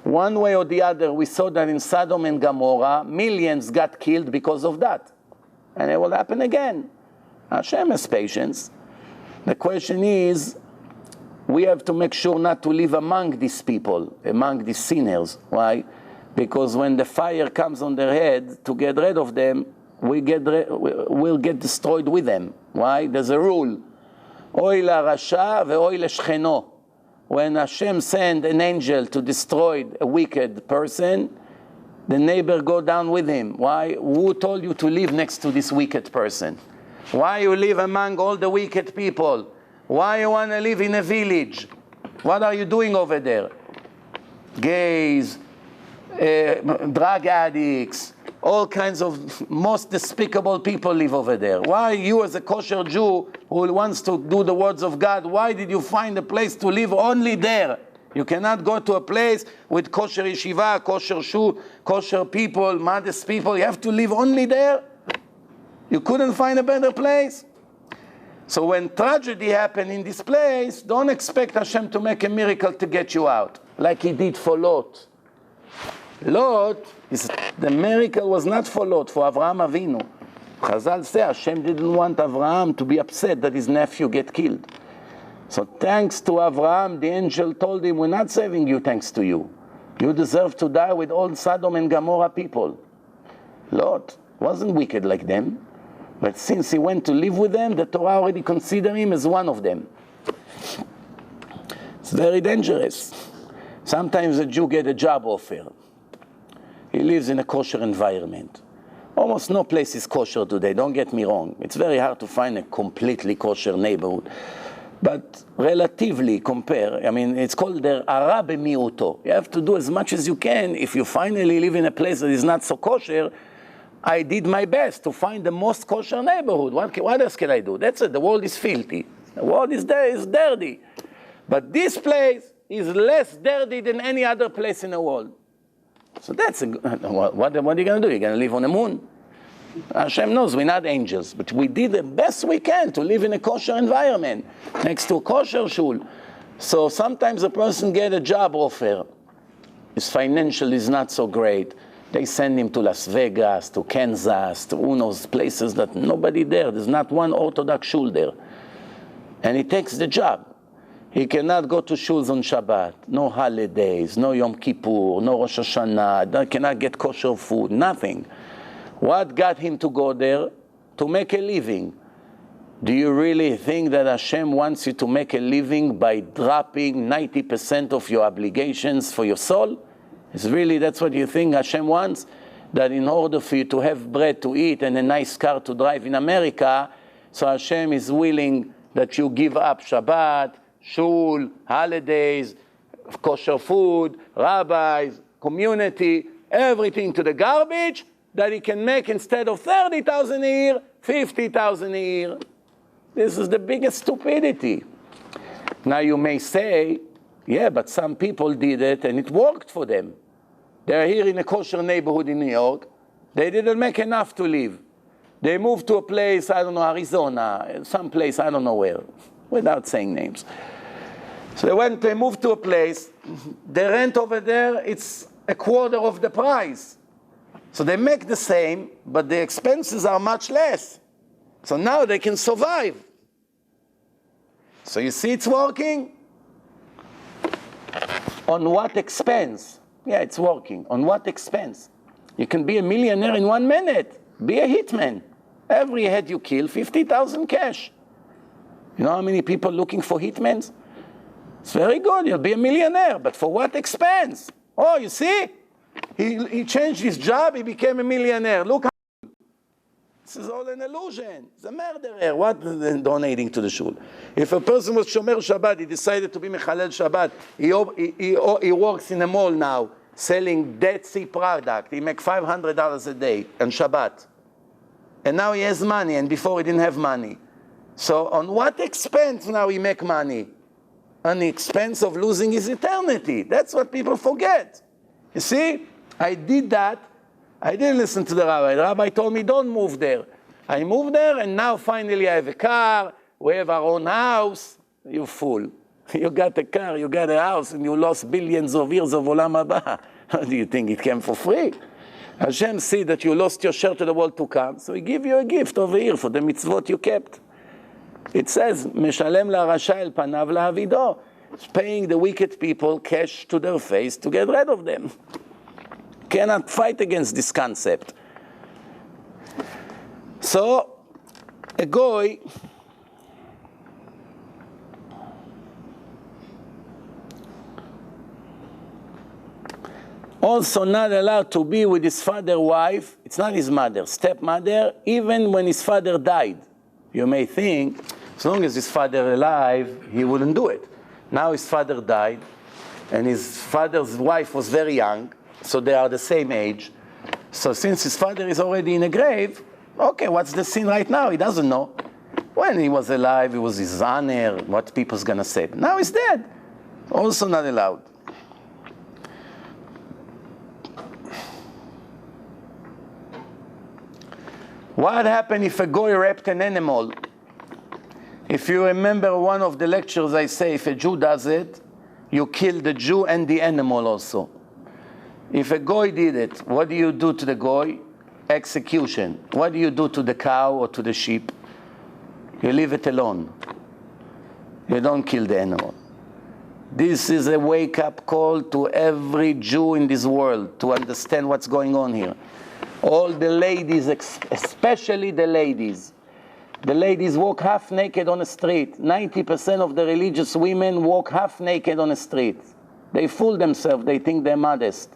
One way or the other, we saw that in Sodom and Gomorrah, millions got killed because of that. And it will happen again. Hashem has patience. The question is, we have to make sure not to live among these people, among these sinners. Why? Because when the fire comes on their head, to get rid of them, we'll get destroyed with them. Why? There's a rule. Oy la'rasha ve'oy le'shcheno. When Hashem sent an angel to destroy a wicked person, the neighbor go down with him. Why? Who told you to live next to this wicked person? Why you live among all the wicked people? Why you want to live in a village? What are you doing over there? Gays, drug addicts, all kinds of most despicable people live over there. Why you as a kosher Jew who wants to do the words of God, why did you find a place to live only there? You cannot go to a place with kosher yeshiva, kosher shul, kosher people, modest people. You have to live only there. You couldn't find a better place. So when tragedy happened in this place, don't expect Hashem to make a miracle to get you out, like he did for Lot. The miracle was not for Lot, for Avraham Avinu. Chazal say Hashem didn't want Avraham to be upset that his nephew get killed. So thanks to Avraham, the angel told him, we're not saving you thanks to you. You deserve to die with all Sodom and Gomorrah people. Lot wasn't wicked like them. But since he went to live with them, the Torah already considered him as one of them. It's very dangerous. Sometimes a Jew gets a job offer. He lives in a kosher environment. Almost no place is kosher today, don't get me wrong. It's very hard to find a completely kosher neighborhood. But relatively compare, I mean, it's called the ara b'miuto. You have to do as much as you can. If you finally live in a place that is not so kosher, I did my best to find the most kosher neighborhood. What else can I do? That's it, the world is filthy. The world is dirty. But this place is less dirty than any other place in the world. So that's, what are you going to do? You're going to live on the moon? Hashem knows we're not angels, but we did the best we can to live in a kosher environment, next to a kosher shul. So sometimes a person gets a job offer. His financial is not so great. They send him to Las Vegas, to Kansas, to who knows, places that nobody there. There's not one Orthodox shul there. And he takes the job. He cannot go to shuls on Shabbat, no holidays, no Yom Kippur, no Rosh Hashanah, cannot get kosher food, nothing. What got him to go there? To make a living. Do you really think that Hashem wants you to make a living by dropping 90% of your obligations for your soul? Is really that's what you think Hashem wants? That in order for you to have bread to eat and a nice car to drive in America, so Hashem is willing that you give up Shabbat, shul, holidays, kosher food, rabbis, community, everything to the garbage, that he can make instead of 30,000 a year, 50,000 a year. This is the biggest stupidity. Now you may say, yeah, but some people did it and it worked for them. They're here in a kosher neighborhood in New York. They didn't make enough to live. They moved to a place, I don't know, Arizona, some place, I don't know where, without saying names. So they moved to a place, the rent over there, it's a quarter of the price. So they make the same, but the expenses are much less. So now they can survive. So you see it's working? On what expense? Yeah, it's working. On what expense? You can be a millionaire in 1 minute. Be a hitman. Every head you kill, 50,000 cash. You know how many people looking for hitmen? It's very good, you'll be a millionaire, but for what expense? Oh, you see? He changed his job, he became a millionaire. Look how this is all an illusion. He's a murderer. What donating to the shul? If a person was Shomer Shabbat, he decided to be Mechalel Shabbat, he works in a mall now, selling Dead Sea product. He makes $500 a day on Shabbat. And now he has money, and before he didn't have money. So on what expense now he make money? On the expense of losing his eternity. That's what people forget. You see, I did that. I didn't listen to the rabbi. The rabbi told me, don't move there. I moved there, and now finally I have a car. We have our own house. You fool. You got a car, you got a house, and you lost billions of years of Olam Haba. How do you think it came for free? Hashem see that you lost your share to the world to come, so he give you a gift over here for the mitzvot you kept. It says, Meshalem la'rasha el panav la'avido. It's paying the wicked people cash to their face to get rid of them. Cannot fight against this concept. So, a goy also not allowed to be with his father's wife. It's not his mother, stepmother, even when his father died. You may think, as long as his father alive, he wouldn't do it. Now his father died, and his father's wife was very young, so they are the same age. So since his father is already in a grave, okay, what's the sin right now? He doesn't know. When he was alive, it was his honor, what people's gonna say. But now he's dead. Also not allowed. What happened if a goy raped an animal? If you remember one of the lectures I say, if a Jew does it, you kill the Jew and the animal also. If a goy did it, what do you do to the goy? Execution. What do you do to the cow or to the sheep? You leave it alone. You don't kill the animal. This is a wake-up call to every Jew in this world to understand what's going on here. All the ladies, especially the ladies. The ladies walk half naked on the street. 90% of the religious women walk half naked on the street. They fool themselves, they think they're modest.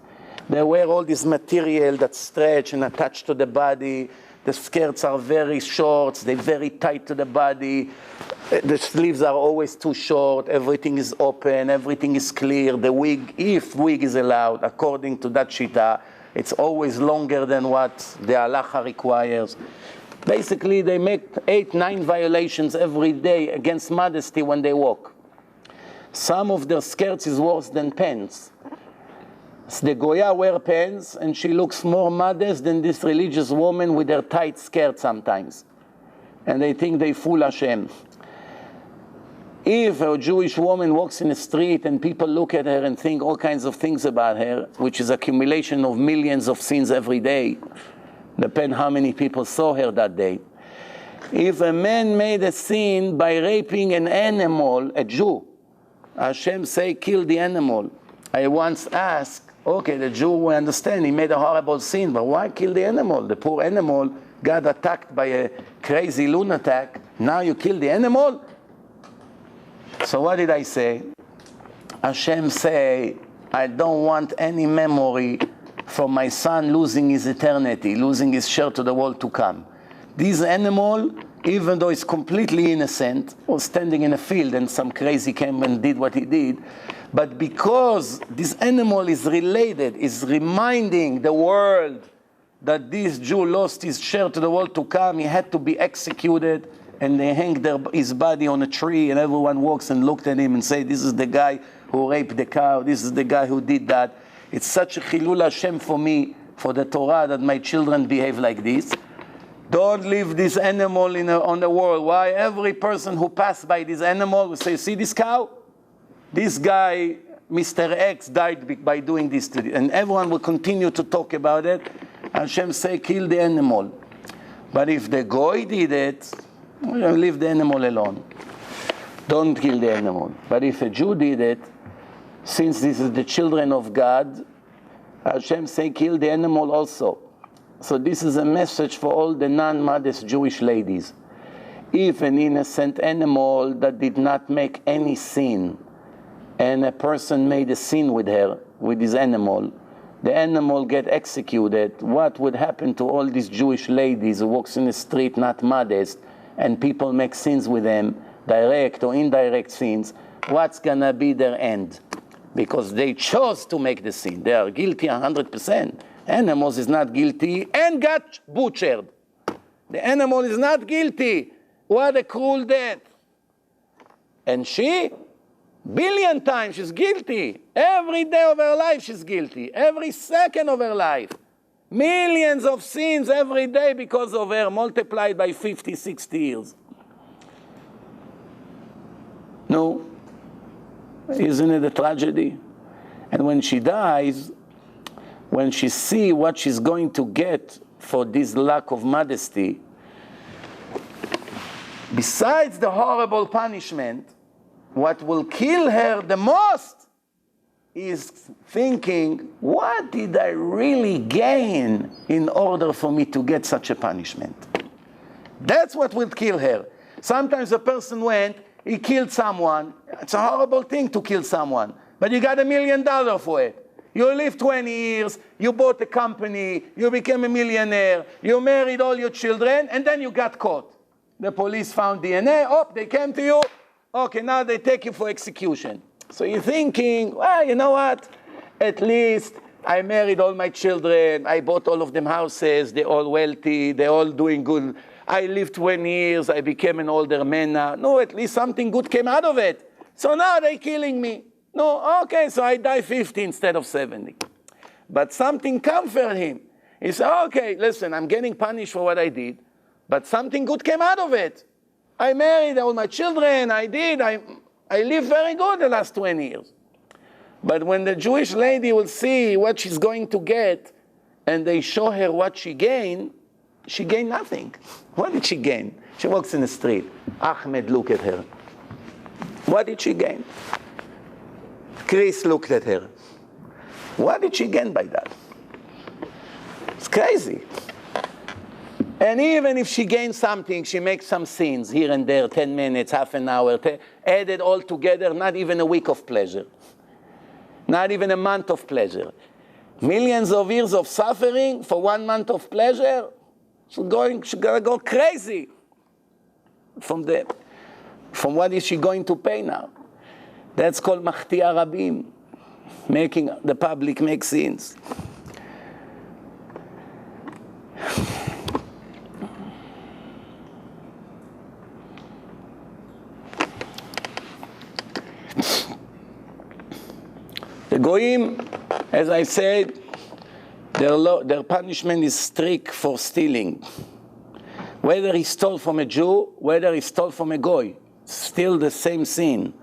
They wear all this material that stretch and attach to the body. The skirts are very short, they're very tight to the body. The sleeves are always too short, everything is open, everything is clear. The wig, if wig is allowed, according to that shita, it's always longer than what the halacha requires. Basically, they make 8-9 violations every day against modesty when they walk. Some of their skirts is worse than pants. So the Goya wear pants, and she looks more modest than this religious woman with her tight skirt sometimes. And they think they fool Hashem. If a Jewish woman walks in the street and people look at her and think all kinds of things about her, which is accumulation of millions of sins every day, depends how many people saw her that day. If a man made a sin by raping an animal, a Jew, Hashem say, kill the animal. I once asked, okay, the Jew will understand, he made a horrible sin, but why kill the animal? The poor animal got attacked by a crazy lunatic. Now you kill the animal? So what did I say? Hashem say, I don't want any memory for my son losing his eternity, losing his share to the world to come. This animal, even though it's completely innocent, was standing in a field and some crazy came and did what he did, but because this animal is related, is reminding the world that this Jew lost his share to the world to come, he had to be executed, and they hanged his body on a tree, and everyone walks and looked at him and say, this is the guy who raped the cow, this is the guy who did that. It's such a chilul Hashem for me, for the Torah, that my children behave like this. Don't leave this animal on the world. Why? Every person who passed by this animal will say, see this cow? This guy, Mr. X, died by doing this to it. And everyone will continue to talk about it. Hashem say, kill the animal. But if the Goy did it, leave the animal alone. Don't kill the animal. But if a Jew did it, since this is the children of God, Hashem say, kill the animal also. So this is a message for all the non-modest Jewish ladies. If an innocent animal that did not make any sin, and a person made a sin with her, with his animal, the animal get executed, what would happen to all these Jewish ladies who walks in the street not modest, and people make sins with them, direct or indirect sins? What's gonna be their end? Because they chose to make the sin. They are guilty 100%. Animals is not guilty and got butchered. The animal is not guilty. What a cruel death. And she, billion times she's guilty. Every day of her life she's guilty. Every second of her life. Millions of sins every day because of her, multiplied by 50, 60 years. No. Isn't it a tragedy? And when she dies, when she sees what she's going to get for this lack of modesty, besides the horrible punishment, what will kill her the most is thinking, what did I really gain in order for me to get such a punishment? That's what will kill her. Sometimes a person went, he killed someone. It's a horrible thing to kill someone, but you got $1 million for it. You lived 20 years, you bought a company, you became a millionaire, you married all your children, and then you got caught. The police found DNA, oh, they came to you, okay, now they take you for execution. So you're thinking, well, you know what? At least I married all my children, I bought all of them houses, they're all wealthy, they're all doing good. I lived 20 years, I became an older man now. No, at least something good came out of it. So now they're killing me. No, okay, so I die 50 instead of 70. But something comforted him. He said, okay, listen, I'm getting punished for what I did, but something good came out of it. I married all my children, I lived very good the last 20 years. But when the Jewish lady will see what she's going to get, and they show her what she gained nothing. What did she gain? She walks in the street. Ahmed looked at her. What did she gain? Chris looked at her. What did she gain by that? crazy. And even if she gains something, she makes some sins here and there, 10 minutes, half an hour, added all together, not even a week of pleasure. Not even a month of pleasure. Millions of years of suffering for 1 month of pleasure? She's gonna go crazy. From what is she going to pay now? That's called Machtia Rabim, making the public make sins. The Goyim, as I said, their punishment is strict for stealing. Whether he stole from a Jew, whether he stole from a Goy, still the same sin.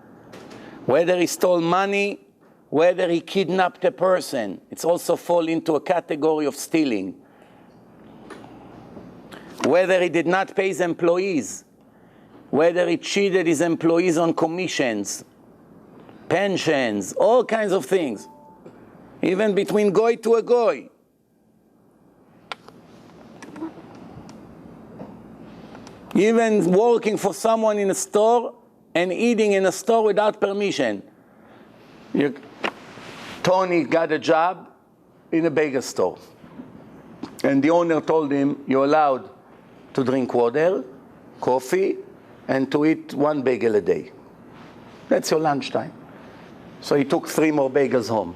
Whether he stole money, whether he kidnapped a person, it's also fall into a category of stealing. Whether he did not pay his employees, whether he cheated his employees on commissions, pensions, all kinds of things. Even between Goy to a Goy. Even working for someone in a store and eating in a store without permission. Tony got a job in a bagel store. And the owner told him, you're allowed to drink water, coffee, and to eat 1 bagel a day. That's your lunchtime. So he took 3 more bagels home.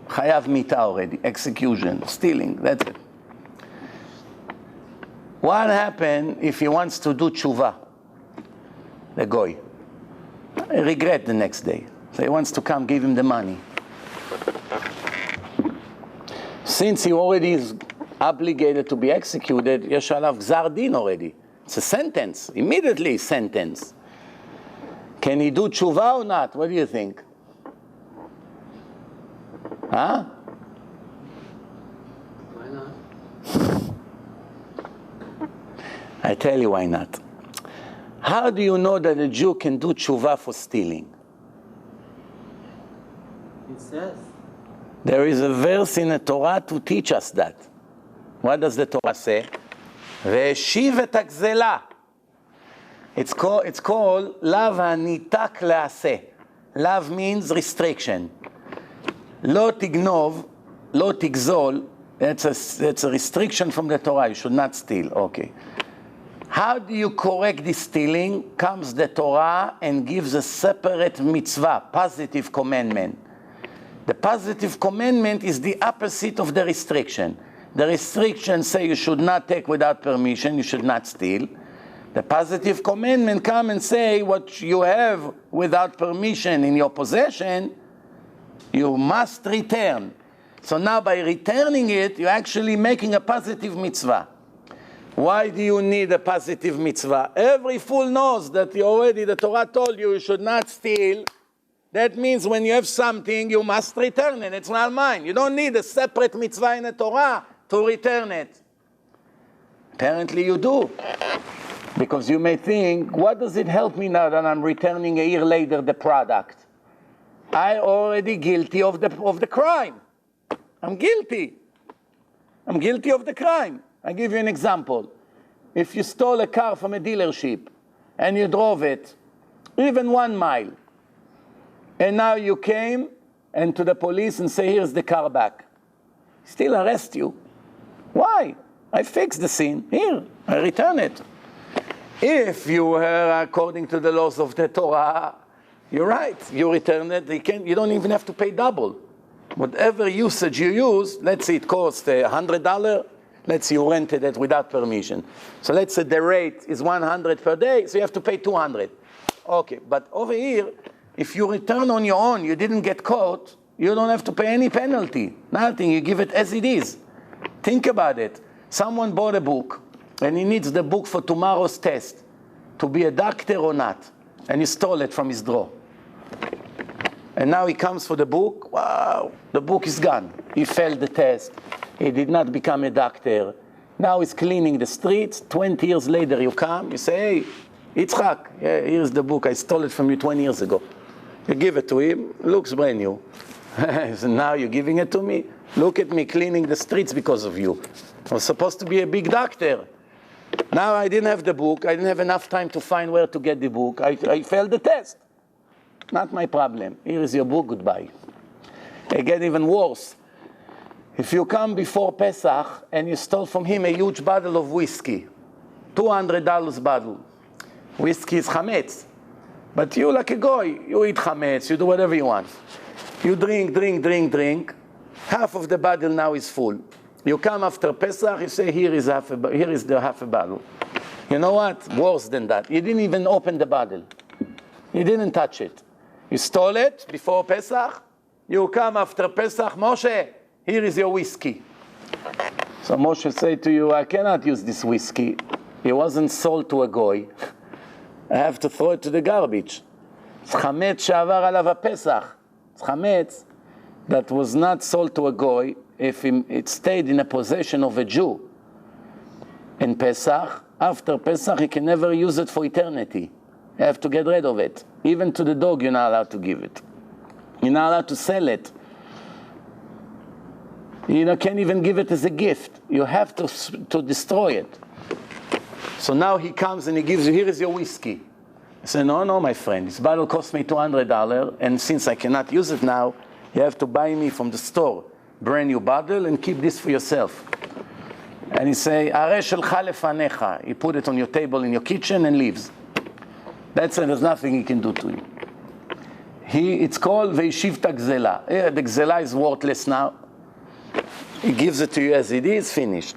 Chayav mita already, execution, stealing, that's it. What happened if he wants to do tshuva? The Goy. I regret the next day. So he wants to come, give him the money. Since he already is obligated to be executed, yesh alav gzar din already. It's a sentence, immediately sentence. Can he do tshuva or not? What do you think? Huh? Why not? I tell you why not. How do you know that a Jew can do tshuva for stealing? It says. There is a verse in the Torah to teach us that. What does the Torah say? Ve'eshiv et hagzela. It's called lav hanitak le'aseh. Lav means restriction. Lo tignov, lo tigzol. That's a restriction from the Torah. You should not steal. Okay. How do you correct this stealing? Comes the Torah and gives a separate mitzvah, positive commandment. The positive commandment is the opposite of the restriction. The restriction say you should not take without permission, you should not steal. The positive commandment come and say what you have without permission in your possession, you must return. So now by returning it, you're actually making a positive mitzvah. Why do you need a positive mitzvah? Every fool knows that the Torah told you should not steal. That means when you have something, you must return it. It's not mine. You don't need a separate mitzvah in the Torah to return it. Apparently you do. Because you may think, what does it help me now that I'm returning a year later the product? I already guilty of the crime. I'm guilty. I'm guilty of the crime. I'll give you an example. If you stole a car from a dealership and you drove it, even 1 mile, and now you came and to the police and say, here's the car back. Still arrest you. Why? I fixed the sin. Here, I return it. If you were according to the laws of the Torah, you're right. You return it. You don't even have to pay double. Whatever usage you use, let's say it costs $100. Let's say you rented it without permission. So let's say the rate is $100 per day, so you have to pay $200. Okay, but over here, if you return on your own, you didn't get caught, you don't have to pay any penalty. Nothing, you give it as it is. Think about it. Someone bought a book, and he needs the book for tomorrow's test, to be a doctor or not, and he stole it from his drawer. And now he comes for the book, wow, the book is gone. He failed the test. He did not become a doctor. Now he's cleaning the streets. 20 years later you come, you say, hey, Yitzchak, yeah, here's the book. I stole it from you 20 years ago. You give it to him, looks brand new. So now you're giving it to me? Look at me cleaning the streets because of you. I was supposed to be a big doctor. Now I didn't have the book. I didn't have enough time to find where to get the book. I failed the test. Not my problem. Here is your book, goodbye. It gets even worse. If you come before Pesach and you stole from him a huge bottle of whiskey, $200 bottle. Whiskey is chametz. But you, like a goy, you eat chametz, you do whatever you want. You drink. Half of the bottle now is full. You come after Pesach, you say, here is the half a bottle. You know what? Worse than that. You didn't even open the bottle. You didn't touch it. You stole it before Pesach. You come after Pesach, Moshe, here is your whiskey. So Moshe say to you, I cannot use this whiskey. It wasn't sold to a goy. I have to throw it to the garbage. It's chametz שעבר עליו הפסח. It's chametz that was not sold to a goy if it stayed in a possession of a Jew. In Pesach, after Pesach, he can never use it for eternity. You have to get rid of it. Even to the dog, you're not allowed to give it. You're not allowed to sell it. You can't even give it as a gift. You have to destroy it. So now he comes and he gives you, here is your whiskey. I say, no, my friend, this bottle cost me $200, and since I cannot use it now, you have to buy me from the store brand new bottle and keep this for yourself. And he say, הרי שלך לפניך. He put it on your table in your kitchen and leaves. That's it, there's nothing he can do to you. It's called Veishivta Gzela. The Gzela is worthless now. He gives it to you as it is, finished.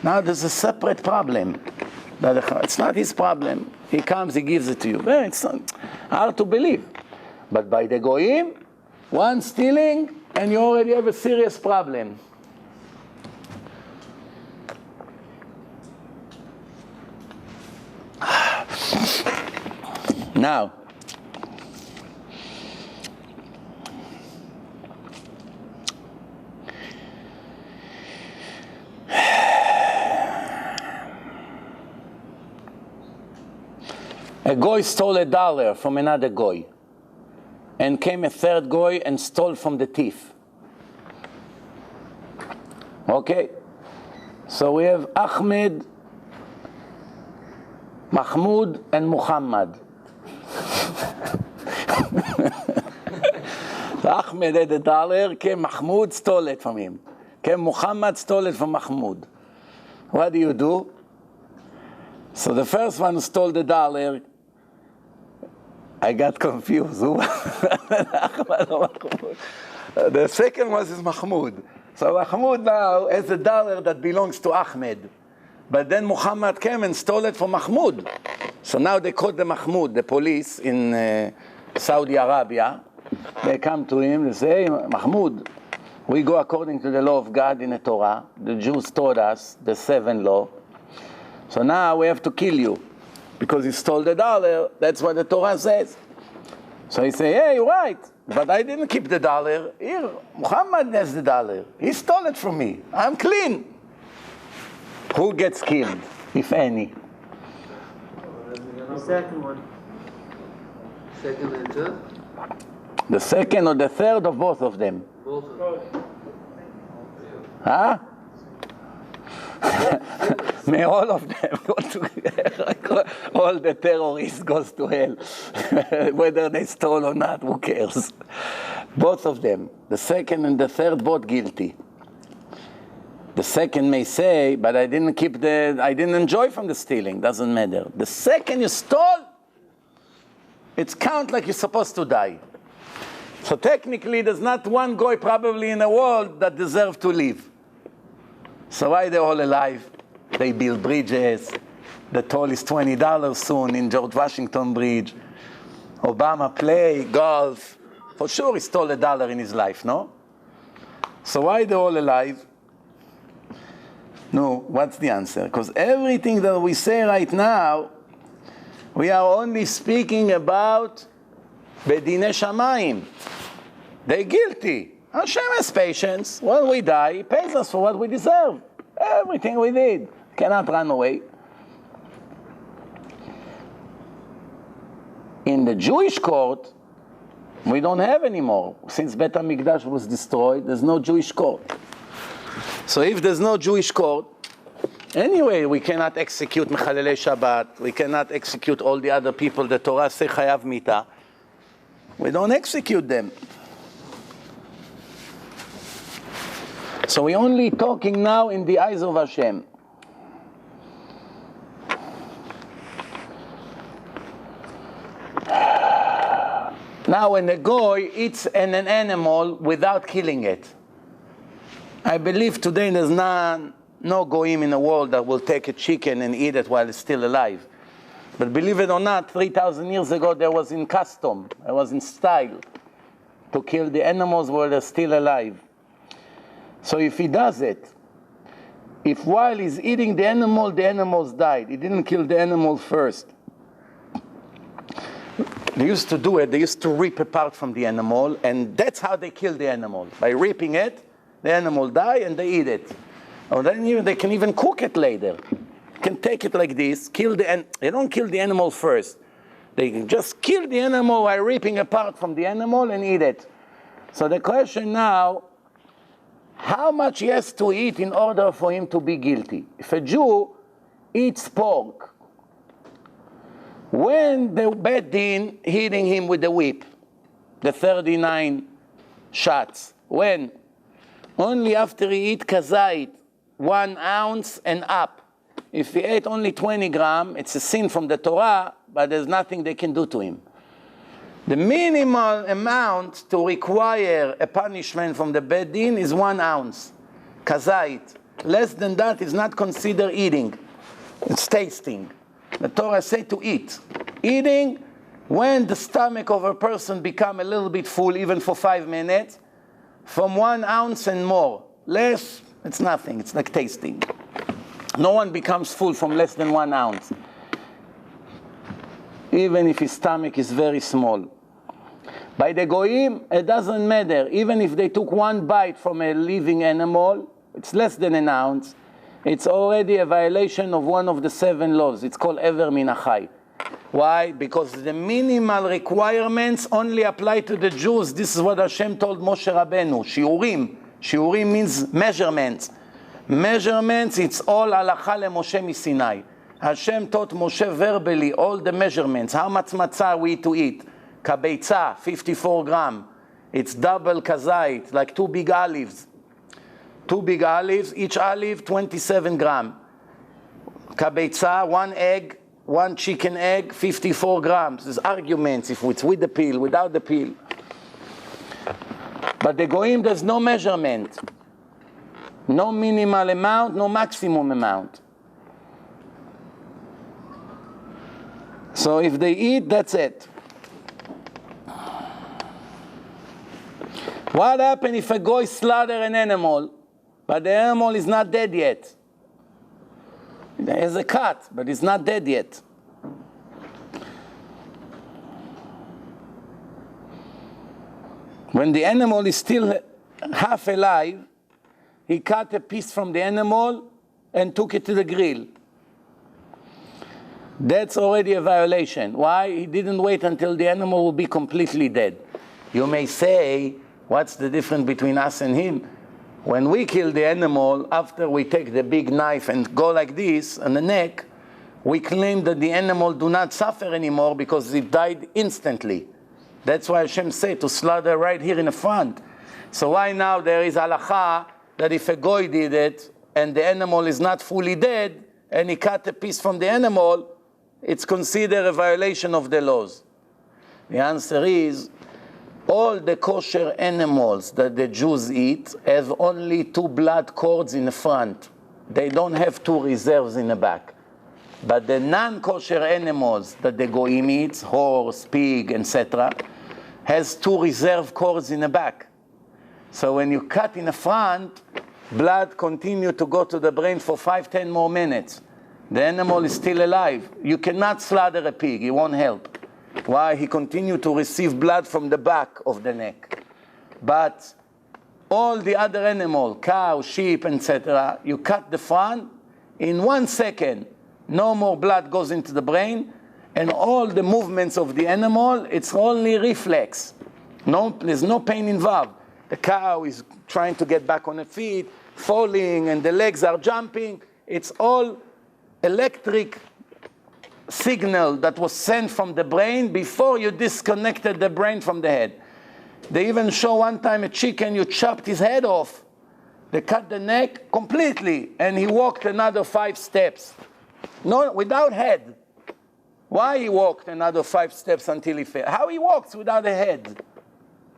Now there's a separate problem. It's not his problem. He comes, he gives it to you. It's not hard to believe. But by the Goyim, one stealing, and you already have a serious problem. Now, a goy stole $1 from another goy, and came a third goy and stole from the thief. Okay? So we have Ahmed, Mahmoud, and Muhammad. Ahmed had $1, came Mahmoud, stole it from him. Came Muhammad, stole it from Mahmoud. What do? So the first one who stole the $1, I got confused. The second one is Mahmoud. So Mahmoud now has $1 that belongs to Ahmed. But then Muhammad came and stole it from Mahmoud. So now they caught the Mahmoud, the police in Saudi Arabia. They come to him and say, hey, Mahmoud, we go according to the law of God in the Torah. The Jews taught us the 7 law. So now we have to kill you. Because you stole the $1, that's what the Torah says. So he say, hey, you're right, but I didn't keep the $1. Here, Muhammad has the $1. He stole it from me. I'm clean. Who gets killed, if any? The second one. Second and third? The second or the third or both of them? Both of them. Huh? May all of them go to all the terrorists goes to hell. Whether they stole or not, who cares? Both of them, the second and the third, both guilty. The second may say, but I didn't enjoy from the stealing, doesn't matter. The second you stole, it's count like you're supposed to die. So technically there's not one goy probably in the world that deserves to live. So why they're all alive? They build bridges. The toll is $20 soon in George Washington Bridge. Obama play golf. For sure he stole $1 in his life, no? So why they're all alive? No, what's the answer? Because everything that we say right now, we are only speaking about Bedine Shamayim. They're guilty. Hashem has patience. When we die, He pays us for what we deserve. Everything we did. Cannot run away. In the Jewish court, We don't have anymore. Since Bet HaMikdash was destroyed, there's no Jewish court. So if there's no Jewish court, anyway, we cannot execute Mechalelei Shabbat. We cannot execute all the other people. The Torah say Chayav Mita. We don't execute them. So we're only talking now in the eyes of Hashem. Now when a goy eats an animal without killing it, I believe today there's no goyim in the world that will take a chicken and eat it while it's still alive. But believe it or not, 3,000 years ago there was in custom, there was in style to kill the animals while they're still alive. So if he does it, if while he's eating the animals died, he didn't kill the animal first. They used to do it, they used to rip apart from the animal, and that's how they kill the animal. By ripping it, the animal die and they eat it. Or then even, they can even cook it later. You can take it like this, they don't kill the animal first. They just kill the animal by ripping apart from the animal and eat it. So the question now, how much he has to eat in order for him to be guilty? If a Jew eats pork, when the Beit Din hitting him with the whip, the 39 shots, when? Only after he eat kazait, 1 ounce and up. If he ate only 20 grams, it's a sin from the Torah, but there's nothing they can do to him. The minimal amount to require a punishment from the Beit Din is 1 ounce, kazait. Less than that is not considered eating, it's tasting. The Torah say to eat. Eating, when the stomach of a person become a little bit full, even for 5 minutes, from 1 ounce and more. Less, it's nothing, it's like tasting. No one becomes full from less than 1 ounce, even if his stomach is very small. By the Goyim, it doesn't matter. Even if they took 1 bite from a living animal, it's less than 1 ounce. It's already a violation of one of the 7 laws. It's called Ever Min HaChai. Why? Because the minimal requirements only apply to the Jews. This is what Hashem told Moshe Rabbeinu. Shiurim. Shiurim means measurements. Measurements, it's all halacha leMoshe miSinai. Hashem taught Moshe verbally all the measurements. How much matzah we to eat? Kabeitza, 54 grams. It's double kazait, like 2 big olives. 2 big olives, each olive 27 grams. Kabeitza, 1 egg, 1 chicken egg, 54 grams. There's arguments if it's with the peel, without the peel. But the Goyim, there's no measurement. No minimal amount, no maximum amount. So if they eat, that's it. What happens if a Goy slaughter an animal, but the animal is not dead yet? There is a cut, but it's not dead yet. When the animal is still half alive, he cut a piece from the animal and took it to the grill. That's already a violation. Why? He didn't wait until the animal will be completely dead. You may say, what's the difference between us and him? When we kill the animal, after we take the big knife and go like this on the neck, we claim that the animal do not suffer anymore because it died instantly. That's why Hashem said to slaughter right here in the front. So why now there is halacha that if a goy did it and the animal is not fully dead and he cut a piece from the animal, it's considered a violation of the laws? The answer is, all the kosher animals that the Jews eat have only 2 blood cords in the front. They don't have 2 reserves in the back. But the non-kosher animals that the Goyim eats, horse, pig, etc., has 2 reserve cords in the back. So when you cut in the front, blood continues to go to the brain for 5-10 more minutes. The animal is still alive. You cannot slaughter a pig, it won't help. Why? He continued to receive blood from the back of the neck. But all the other animals, cow, sheep, etc., you cut the front, in 1 second, no more blood goes into the brain, and all the movements of the animal, it's only reflex. No, there's no pain involved. The cow is trying to get back on her feet, falling, and the legs are jumping. It's all electric signal that was sent from the brain before you disconnected the brain from the head. They even show one time a chicken, you chopped his head off. They cut the neck completely, and he walked another 5 steps. No, without head. Why he walked another 5 steps until he fell? How he walks without a head?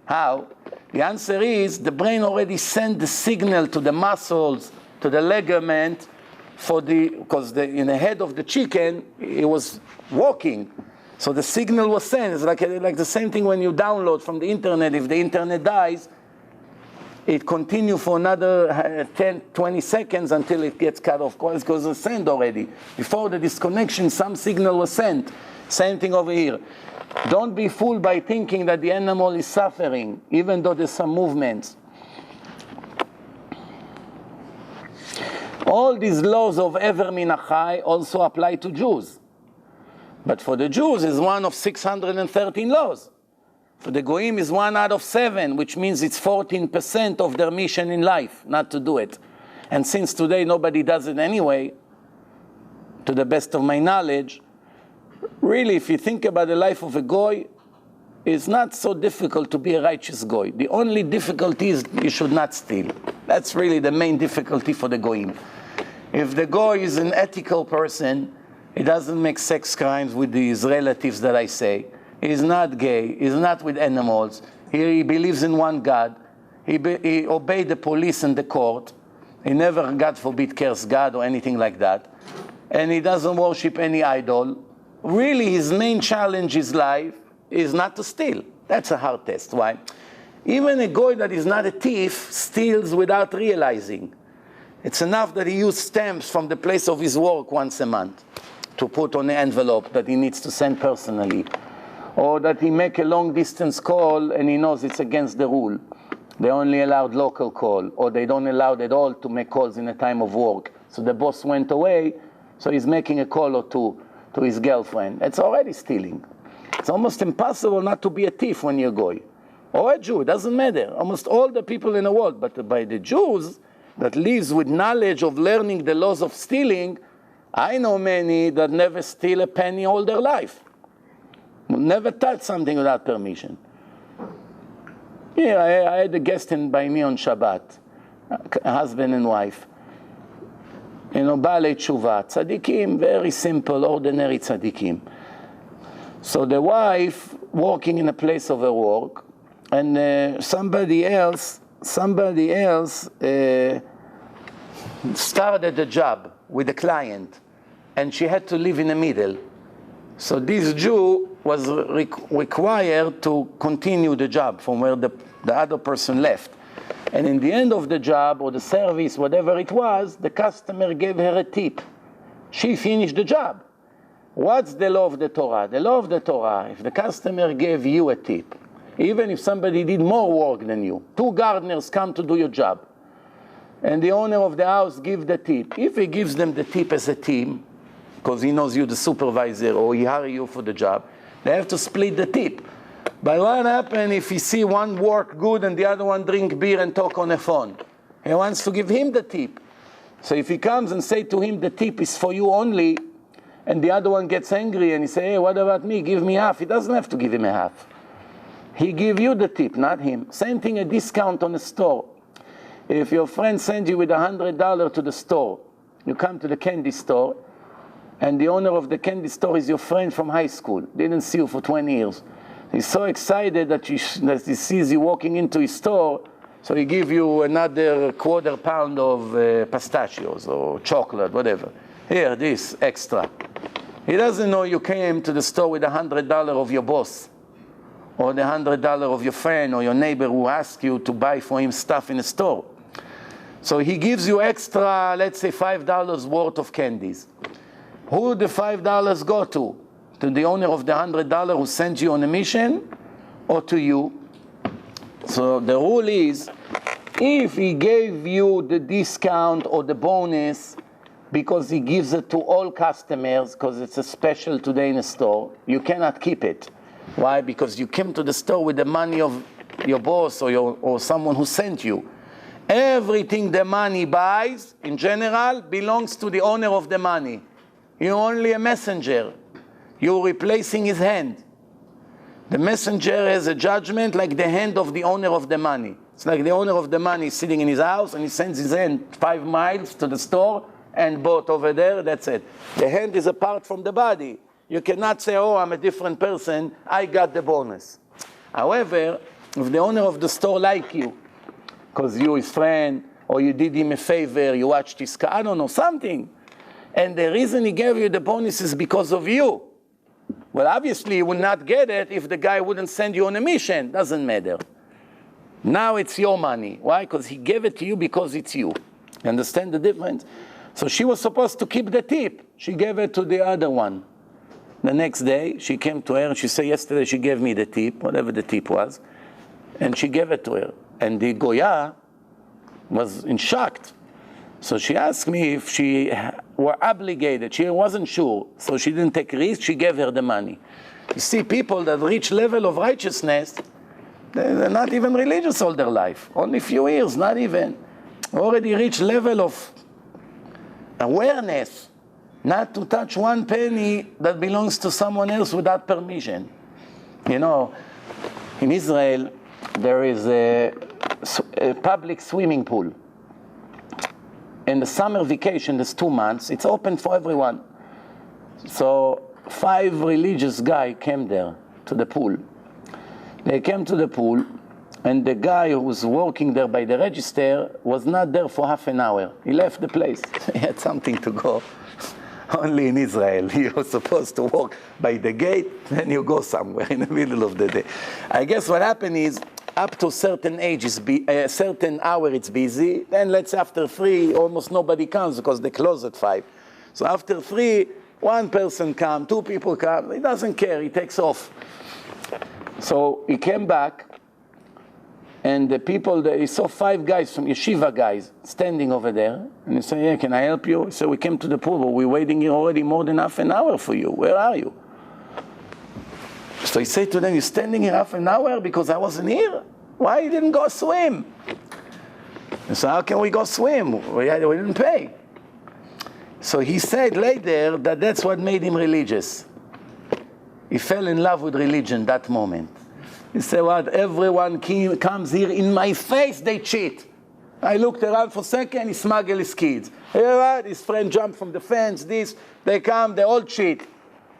How? The answer is the brain already sent the signal to the muscles, to the ligament, because in the head of the chicken, it was walking. So the signal was sent. It's like the same thing when you download from the internet. If the internet dies, it continues for another 10, 20 seconds until it gets cut off, because it's sent already. Before the disconnection, some signal was sent. Same thing over here. Don't be fooled by thinking that the animal is suffering, even though there's some movements. All these laws of Ever Min Achai also apply to Jews. But for the Jews, it's one of 613 laws. For the Goyim, is 1 out of 7, which means it's 14% of their mission in life, not to do it. And since today nobody does it anyway, to the best of my knowledge, really, if you think about the life of a Goy, it's not so difficult to be a righteous Goy. The only difficulty is you should not steal. That's really the main difficulty for the Goyim. If the Goy is an ethical person, he doesn't make sex crimes with his relatives that I say. He's not gay. He's not with animals. He believes in one God. He obeyed the police and the court. He never, God forbid, cursed God or anything like that. And he doesn't worship any idol. Really, his main challenge in life is not to steal. That's a hard test. Why? Even a Goy that is not a thief steals without realizing. It's enough that he uses stamps from the place of his work once a month to put on the envelope that he needs to send personally. Or that he make a long distance call and he knows it's against the rule. They only allowed local call, or they don't allow at all to make calls in a time of work. So the boss went away, so he's making a call or two to his girlfriend. It's already stealing. It's almost impossible not to be a thief when you're Goy. Or a Jew, it doesn't matter. Almost all the people in the world, but by the Jews that lives with knowledge of learning the laws of stealing, I know many that never steal a penny all their life. Never touch something without permission. Yeah, I had a guest by me on Shabbat, a husband and wife. Baalei Tshuva, tzaddikim, very simple, ordinary tzaddikim. So the wife working in a place of her work, and somebody else started a job with a client, and she had to live in the middle. So this Jew was required to continue the job from where the other person left. And in the end of the job, or the service, whatever it was, the customer gave her a tip. She finished the job. What's the law of the Torah? The law of the Torah, if the customer gave you a tip, even if somebody did more work than you, 2 gardeners come to do your job, and the owner of the house gives the tip. If he gives them the tip as a team, because he knows you the supervisor, or he hire you for the job, they have to split the tip. But what happens if he see one work good and the other one drink beer and talk on the phone? He wants to give him the tip. So if he comes and say to him, the tip is for you only, and the other one gets angry and he say, hey, what about me? Give me half. He doesn't have to give him a half. He give you the tip, not him. Same thing, a discount on a store. If your friend sends you with $100 to the store, you come to the candy store, and the owner of the candy store is your friend from high school. Didn't see you for 20 years. He's so excited that he sees you walking into his store, so he gives you another quarter pound of pistachios or chocolate, whatever. Here, this, extra. He doesn't know you came to the store with $100 of your boss, or the $100 of your friend or your neighbor who asked you to buy for him stuff in the store. So he gives you extra, let's say $5 worth of candies. Who the $5 go to? To the owner of the $100 who sent you on a mission, or to you? So the rule is, if he gave you the discount or the bonus because he gives it to all customers because it's a special today in the store, you cannot keep it. Why? Because you came to the store with the money of your boss or someone who sent you. Everything the money buys, in general, belongs to the owner of the money. You're only a messenger. You're replacing his hand. The messenger has a judgment like the hand of the owner of the money. It's like the owner of the money is sitting in his house and he sends his hand 5 miles to the store and bought over there, that's it. The hand is apart from the body. You cannot say, oh, I'm a different person, I got the bonus. However, if the owner of the store like you, because you're his friend, or you did him a favor, you watched his car, I don't know, something, and the reason he gave you the bonus is because of you. Well, obviously, you would not get it if the guy wouldn't send you on a mission. Doesn't matter. Now it's your money. Why? Because he gave it to you because it's you. You understand the difference? So she was supposed to keep the tip. She gave it to the other one. The next day, she came to her and she said, yesterday she gave me the tip, whatever the tip was, and she gave it to her. And the Goya was in shock. So she asked me if she were obligated. She wasn't sure. So she didn't take risk. She gave her the money. You see, people that reach level of righteousness, they're not even religious all their life. Only a few years, not even. Already reached level of awareness not to touch 1 penny that belongs to someone else without permission. You know, in Israel, there is a public swimming pool. In the summer vacation, there's 2 months, it's open for everyone. So 5 religious guys came there to the pool. They came to the pool, and the guy who was working there by the register was not there for half an hour. He left the place. He had something to go. Only in Israel, you're supposed to walk by the gate, then you go somewhere in the middle of the day. I guess what happened is, up to a certain age, a certain hour it's busy. Then let's say after 3, almost nobody comes because they close at 5. So after 3, 1 person comes, 2 people come. He doesn't care. He takes off. So he came back, and the people, he saw 5 guys from yeshiva guys standing over there. And he said, yeah, can I help you? He said, we came to the pool. We're waiting here already more than half an hour for you. Where are you? So he said to them, you're standing here half an hour because I wasn't here? Why you didn't go swim? And so how can we go swim? We didn't pay. So he said later that that's what made him religious. He fell in love with religion that moment. He said, what, everyone comes here in my face, they cheat. I looked around for a second, he smuggled his kids. You know what? His friend jumped from the fence, they come, they all cheat.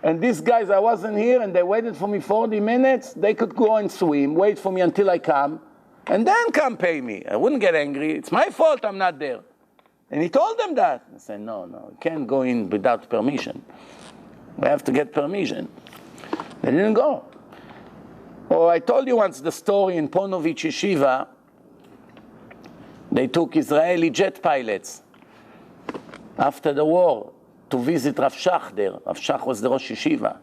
And these guys, I wasn't here, and they waited for me 40 minutes. They could go and swim, wait for me until I come, and then come pay me. I wouldn't get angry. It's my fault I'm not there. And he told them that. I said, no, you can't go in without permission. We have to get permission. They didn't go. Oh, I told you once the story in Ponovich Yeshiva. They took Israeli jet pilots after the war to visit Rav Shach there. Rav Shach was the Rosh Yeshiva.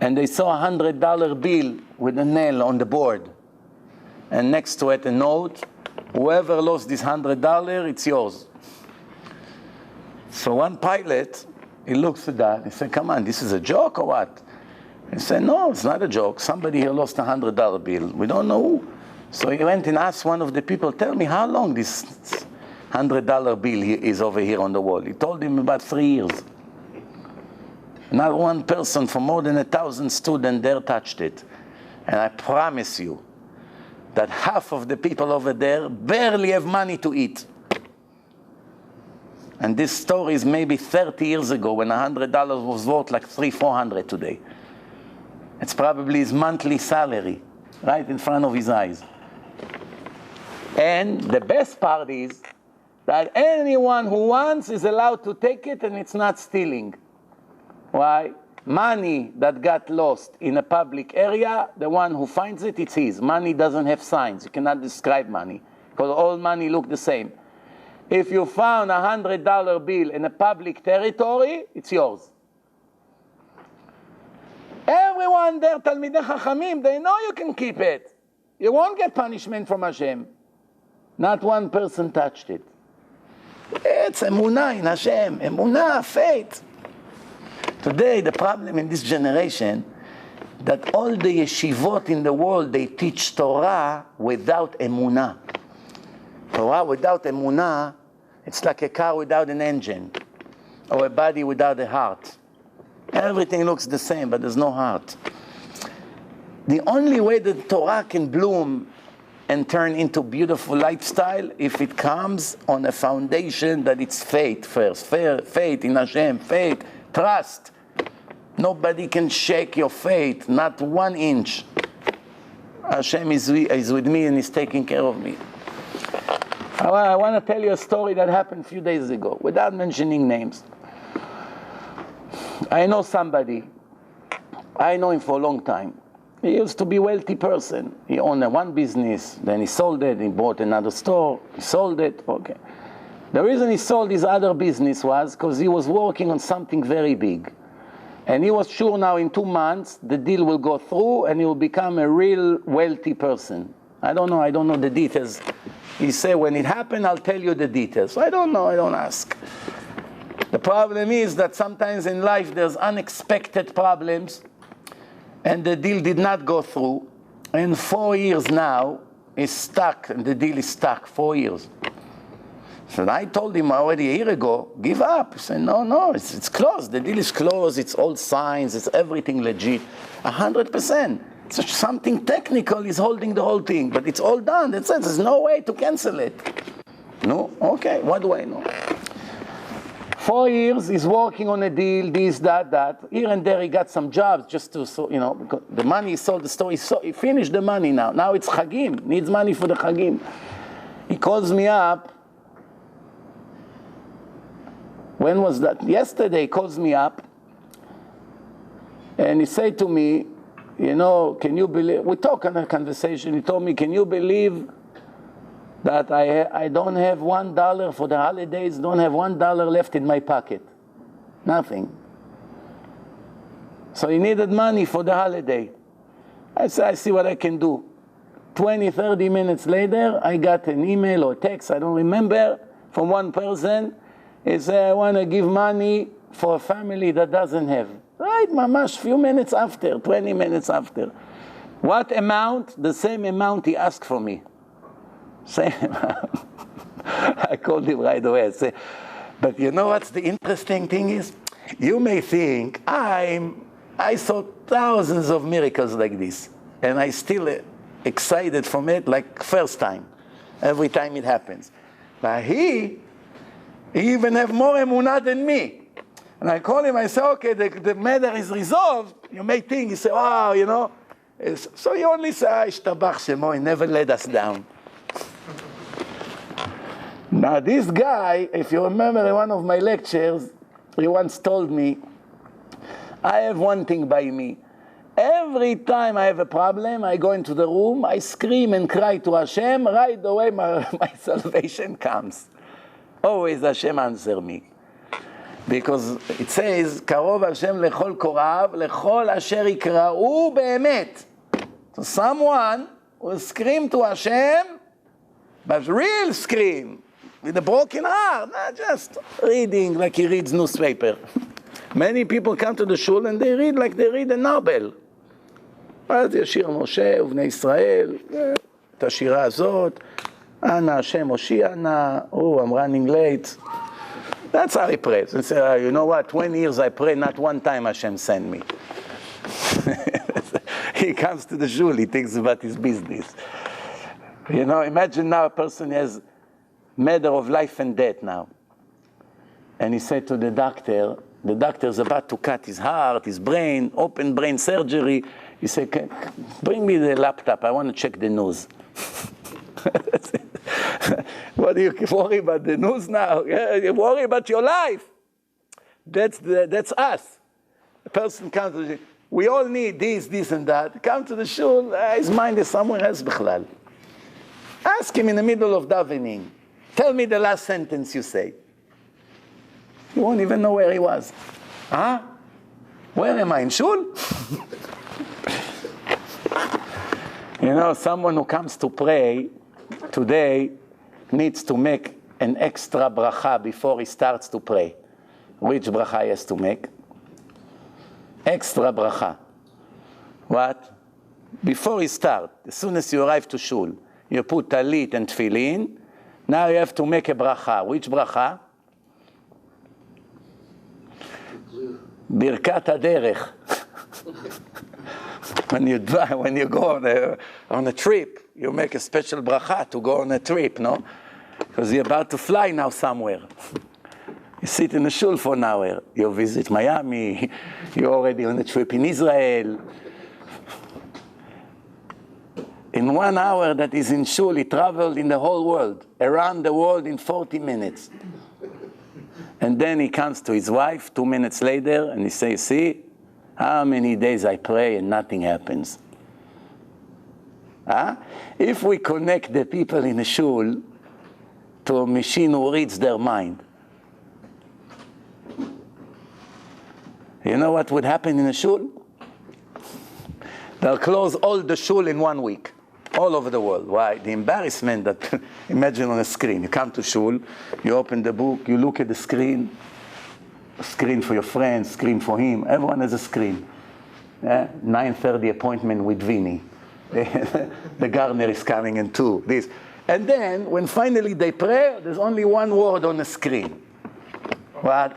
And they saw a $100 bill with a nail on the board. And next to it a note, whoever lost this $100, it's yours. So one pilot, he looks at that, he said, come on, this is a joke or what? He said, no, it's not a joke. Somebody here lost a $100 bill. We don't know who. So he went and asked one of the people, tell me how long this $100 bill is over here on the wall. He told him about 3 years. Not one person from more than 1,000 students there touched it. And I promise you that half of the people over there barely have money to eat. And this story is maybe 30 years ago when $100 was worth like $300-400 today. It's probably his monthly salary right in front of his eyes. And the best part is that anyone who wants is allowed to take it, and it's not stealing. Why? Money that got lost in a public area, the one who finds it, it's his. Money doesn't have signs. You cannot describe money, because all money look the same. If you found a $100 bill in a public territory, it's yours. Everyone there, Talmidei Chachamim, they know you can keep it. You won't get punishment from Hashem. Not one person touched it. It's emunah in Hashem, emunah, faith. Today, the problem in this generation that all the yeshivot in the world, they teach Torah without emunah. Torah without emunah, it's like a car without an engine, or a body without a heart. Everything looks the same, but there's no heart. The only way that Torah can bloom and turn into beautiful lifestyle if it comes on a foundation that it's faith first. Faith in Hashem, faith, trust. Nobody can shake your faith, not 1 inch. Hashem is with me and is taking care of me. I want to tell you a story that happened a few days ago, without mentioning names. I know somebody. I know him for a long time. He used to be a wealthy person. He owned one business, then he sold it, he bought another store, he sold it, okay. The reason he sold his other business was because he was working on something very big. And he was sure now in 2 months the deal will go through and he will become a real wealthy person. I don't know the details. He said, when it happened, I'll tell you the details. I don't know, I don't ask. The problem is that sometimes in life there's unexpected problems, and the deal did not go through. And 4 years now, is stuck, and the deal is stuck, 4 years. So I told him already a year ago, give up. He said, no, it's closed. The deal is closed, it's all signs, it's everything legit. 100%. So something technical is holding the whole thing, but it's all done. That's it. There's no way to cancel it. No? Okay, what do I know? 4 years, he's working on a deal, this, that. Here and there, he got some jobs just to, because the money he sold, the store, he finished the money now. Now it's Chagim, needs money for the Chagim. He calls me up. When was that? Yesterday, he calls me up. And he said to me, can you believe, we talk in a conversation, he told me, can you believe that I don't have $1 for the holidays, don't have $1 left in my pocket. Nothing. So he needed money for the holiday. I said, I see what I can do. 20, 30 minutes later, I got an email or text, I don't remember, from one person. He said, I want to give money for a family that doesn't have. Right, mamash, few minutes after, 20 minutes after. What amount? The same amount he asked for me. Same amount. I called him right away. I said, but you know what's the interesting thing is? You may think, I saw thousands of miracles like this, and I still excited from it like first time, every time it happens. But he even have more emunah than me. And I call him, I say, okay, the matter is resolved. You may think, you say, wow, So you only say, Ishtabach Shemo, he never let us down. Now this guy, if you remember in one of my lectures, he once told me, I have one thing by me. Every time I have a problem, I go into the room, I scream and cry to Hashem, right away my salvation comes. Always Hashem answer me. Because it says, Karov Hashem lechol korav, lechol asher yikra'u be'emet. So someone will scream to Hashem, but real scream, with a broken heart, not just reading like he reads newspaper. Many people come to the shul and they read like they read a novel. אז ישיר משה ובני ישראל, את השירה הזאת, אנא השם הושיע נא, I'm running late. That's how he prays. And say, you know what, 20 years I pray, not one time Hashem sent me. He comes to the shul, he thinks about his business. Imagine now a person has matter of life and death now. And he said to the doctor's about to cut his heart, his brain, open brain surgery. He said, bring me the laptop, I want to check the news. What do you worry about the news now? You worry about your life. That's us. A person comes to the shul. We all need this and that. Come to the shul, his mind is somewhere else. Bichlal. Ask him in the middle of davening. Tell me the last sentence you say. You won't even know where he was. Huh? Where am I, in shul? Someone who comes to pray today needs to make an extra bracha before he starts to pray. Which bracha he has to make? Extra bracha. What? Before you start, as soon as you arrive to shul, you put talit and tefillin. Now you have to make a bracha. Which bracha? Birkat haderech. When you go on a trip, you make a special bracha to go on a trip, no? Because you're about to fly now somewhere. You sit in the shul for an hour. You visit Miami. You're already on a trip in Israel. In 1 hour that is in shul, he traveled in the whole world, around the world in 40 minutes. And then he comes to his wife 2 minutes later and he says, see, how many days I pray and nothing happens. Huh? If we connect the people in the shul to a machine who reads their mind, you know what would happen in a shul? They'll close all the shul in 1 week, all over the world. Why? The embarrassment that, imagine on a screen. You come to shul, you open the book, you look at the screen, a screen for your friends, screen for him. Everyone has a screen. 9:30 appointment with Vinny. The gardener is coming in 2. This. And then, when finally they pray, there's only 1 word on the screen. What?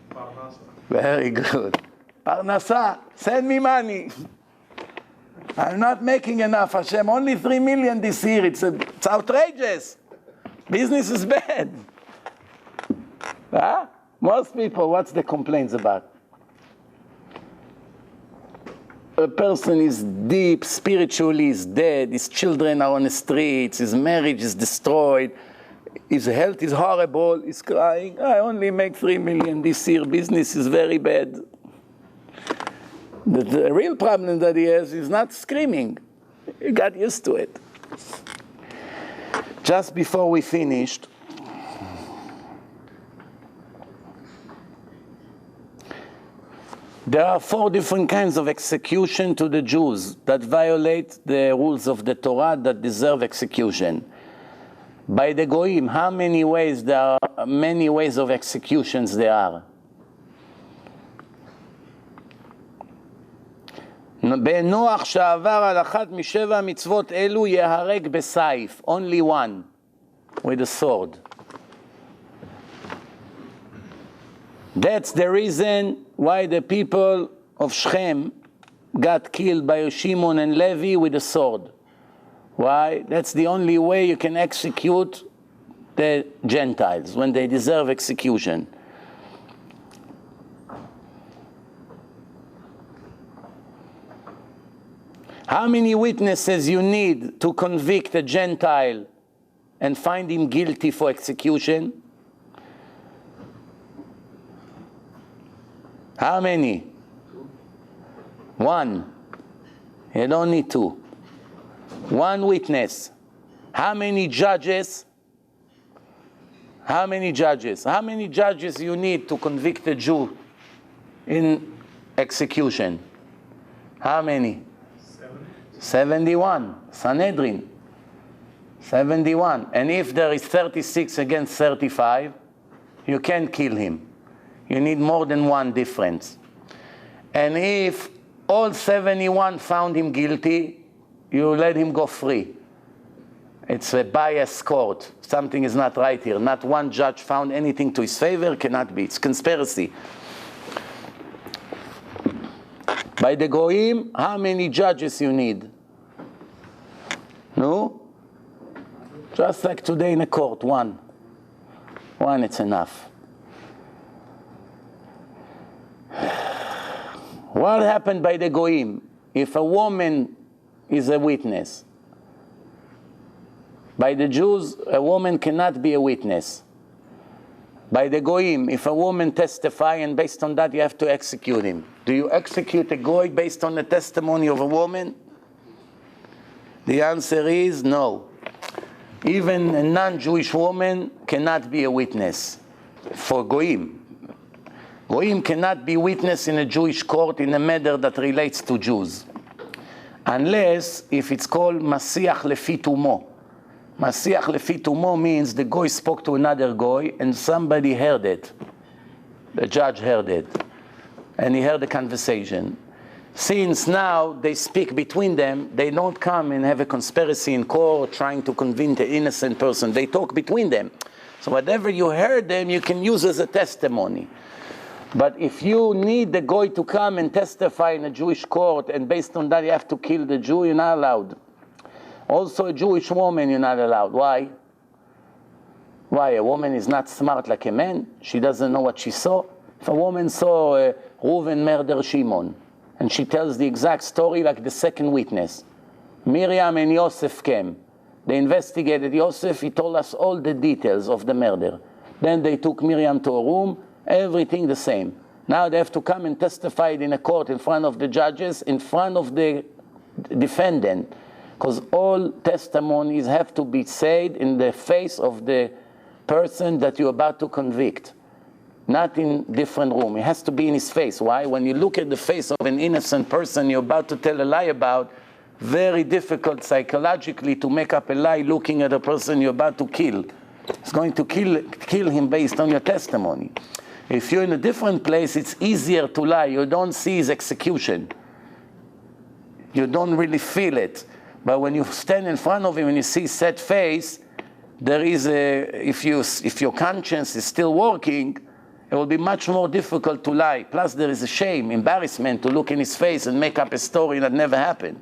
Parnasa. Very good. Parnasa, send me money. I'm not making enough, Hashem. Only 3 million this year. It's outrageous. Business is bad. Huh? Most people, what's the complaints about? A person is deep, spiritually is dead, his children are on the streets, his marriage is destroyed, his health is horrible, he's crying, I only make 3 million this year, business is very bad. The real problem that he has is not screaming. He got used to it. Just before we finished, there are 4 different kinds of execution to the Jews that violate the rules of the Torah that deserve execution. By the Goyim, how many ways there are? Many ways of executions there are. בנוח שעבר על אחת משבע המצוות אלו יהרג בסייף. Only one, with a sword. That's the reason why the people of Shechem got killed by Shimon and Levi with a sword. Why? That's the only way you can execute the Gentiles when they deserve execution. How many witnesses you need to convict a Gentile and find him guilty for execution? How many? 1. You don't need 2. 1 witness. How many judges? How many judges? How many judges you need to convict a Jew in execution? How many? 71. Sanhedrin. 71. And if there is 36 against 35, you can't kill him. You need more than 1 difference. And if all 71 found him guilty, you let him go free. It's a biased court. Something is not right here. Not 1 judge found anything to his favor, cannot be. It's conspiracy. By the Goyim, how many judges you need? No? Just like today in a court, 1. 1, it's enough. What happened by the Goyim? If a woman is a witness, by the Jews, a woman cannot be a witness. By the Goyim, if a woman testify and based on that you have to execute him. Do you execute a Goy based on the testimony of a woman? The answer is no. Even a non-Jewish woman cannot be a witness for Goyim. Goyim cannot be witness in a Jewish court in a matter that relates to Jews. Unless if it's called Masiach Lefi Tumo. Masiach Lefi Tumo means the Goy spoke to another Goy and somebody heard it. The judge heard it. And he heard the conversation. Since now they speak between them, they don't come and have a conspiracy in court trying to convince an innocent person. They talk between them. So whatever you heard them, you can use as a testimony. But if you need the goy to come and testify in a Jewish court, and based on that you have to kill the Jew, you're not allowed. Also a Jewish woman, you're not allowed. Why? Why? A woman is not smart like a man? She doesn't know what she saw? If a woman saw Reuven murder Shimon, and she tells the exact story like the second witness. Miriam and Yosef came. They investigated Yosef. He told us all the details of the murder. Then they took Miriam to a room. Everything the same. Now they have to come and testify in a court in front of the judges, in front of the defendant. Because all testimonies have to be said in the face of the person that you're about to convict. Not in different room. It has to be in his face. Why? When you look at the face of an innocent person you're about to tell a lie about, very difficult psychologically to make up a lie looking at a person you're about to kill. It's going to kill him based on your testimony. If you're in a different place, it's easier to lie. You don't see his execution. You don't really feel it. But when you stand in front of him and you see set face, there is if your conscience is still working, it will be much more difficult to lie. Plus there is a shame, embarrassment to look in his face and make up a story that never happened.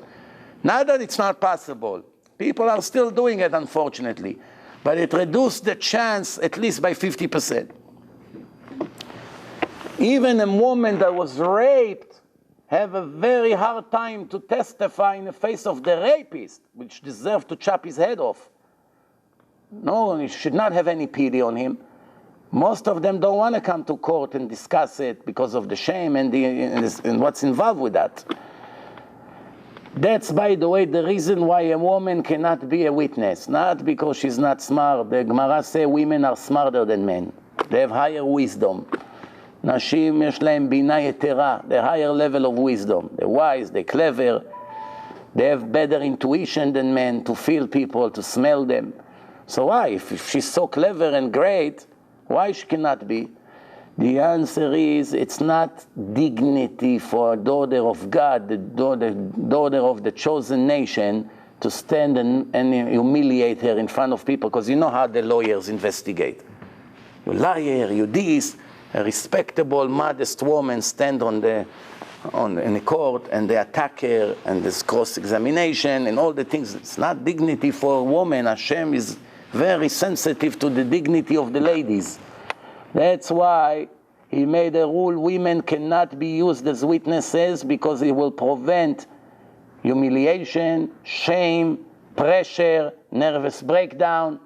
Not that it's not possible. People are still doing it, unfortunately. But it reduced the chance at least by 50%. Even a woman that was raped have a very hard time to testify in the face of the rapist, which deserved to chop his head off. No, you should not have any pity on him. Most of them don't want to come to court and discuss it because of the shame and what's involved with that. That's, by the way, the reason why a woman cannot be a witness. Not because she's not smart. The Gemara says women are smarter than men. They have higher wisdom. Nashim yesh lahem bina yetera, the higher level of wisdom. They're wise, they're clever. They have better intuition than men to feel people, to smell them. So why? If she's so clever and great, why she cannot be? The answer is, it's not dignity for a daughter of God, the daughter of the chosen nation, to stand and humiliate her in front of people, because you know how the lawyers investigate. You liar, you this. A respectable, modest woman stand in the court and they attack her and there's cross-examination and all the things. It's not dignity for a woman. Hashem is very sensitive to the dignity of the ladies. That's why he made a rule, women cannot be used as witnesses because it will prevent humiliation, shame, pressure, nervous breakdown.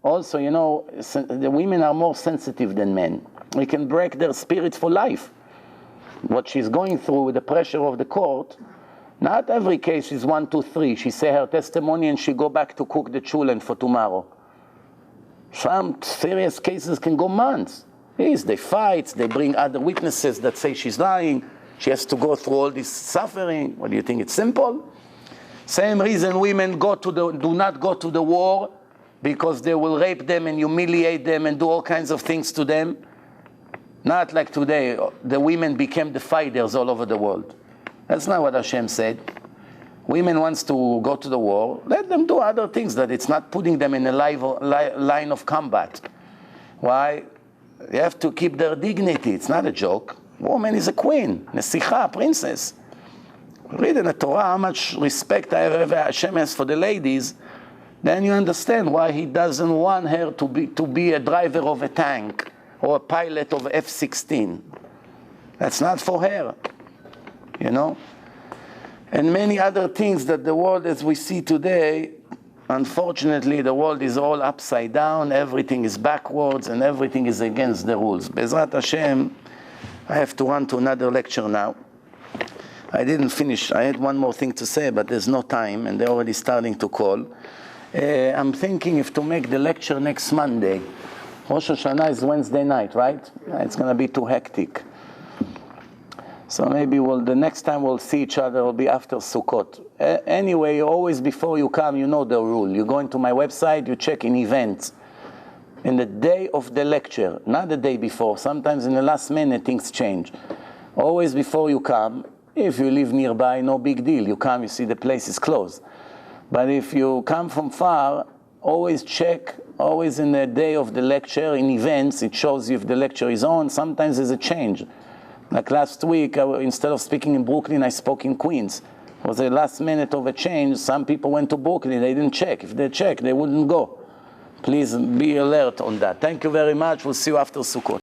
Also, you know, the women are more sensitive than men. We can break their spirits for life. What she's going through with the pressure of the court, not every case is 1, 2, 3. She say her testimony and she go back to cook the chulent for tomorrow. Some serious cases can go months. They fight, they bring other witnesses that say she's lying. She has to go through all this suffering. What do you think, it's simple? Same reason women do not go to the war, because they will rape them and humiliate them and do all kinds of things to them. Not like today, the women became the fighters all over the world. That's not what Hashem said. Women wants to go to the war, let them do other things, that it's not putting them in a line of combat. Why? They have to keep their dignity. It's not a joke. Woman is a queen, Nesicha, princess. Read in the Torah how much respect Hashem has for the ladies, then you understand why he doesn't want her to be a driver of a tank or a pilot of F-16. That's not for her, you know? And many other things that the world as we see today, unfortunately, the world is all upside down, everything is backwards, and everything is against the rules. Bezrat Hashem, I have to run to another lecture now. I didn't finish. I had one more thing to say, but there's no time, and they're already starting to call. I'm thinking if to make the lecture next Monday. Rosh Hashanah is Wednesday night, right? It's going to be too hectic. So maybe the next time we'll see each other will be after Sukkot. Anyway, always before you come, you know the rule. You go into my website, you check in events. In the day of the lecture, not the day before. Sometimes in the last minute things change. Always before you come, If you live nearby, no big deal. You come, you see the place is closed. But if you come from far, always check, always in the day of the lecture, in events, it shows you if the lecture is on. Sometimes there's a change. Like last week, instead of speaking in Brooklyn, I spoke in Queens. It was the last minute of a change. Some people went to Brooklyn, they didn't check. If they checked, they wouldn't go. Please be alert on that. Thank you very much. We'll see you after Sukkot.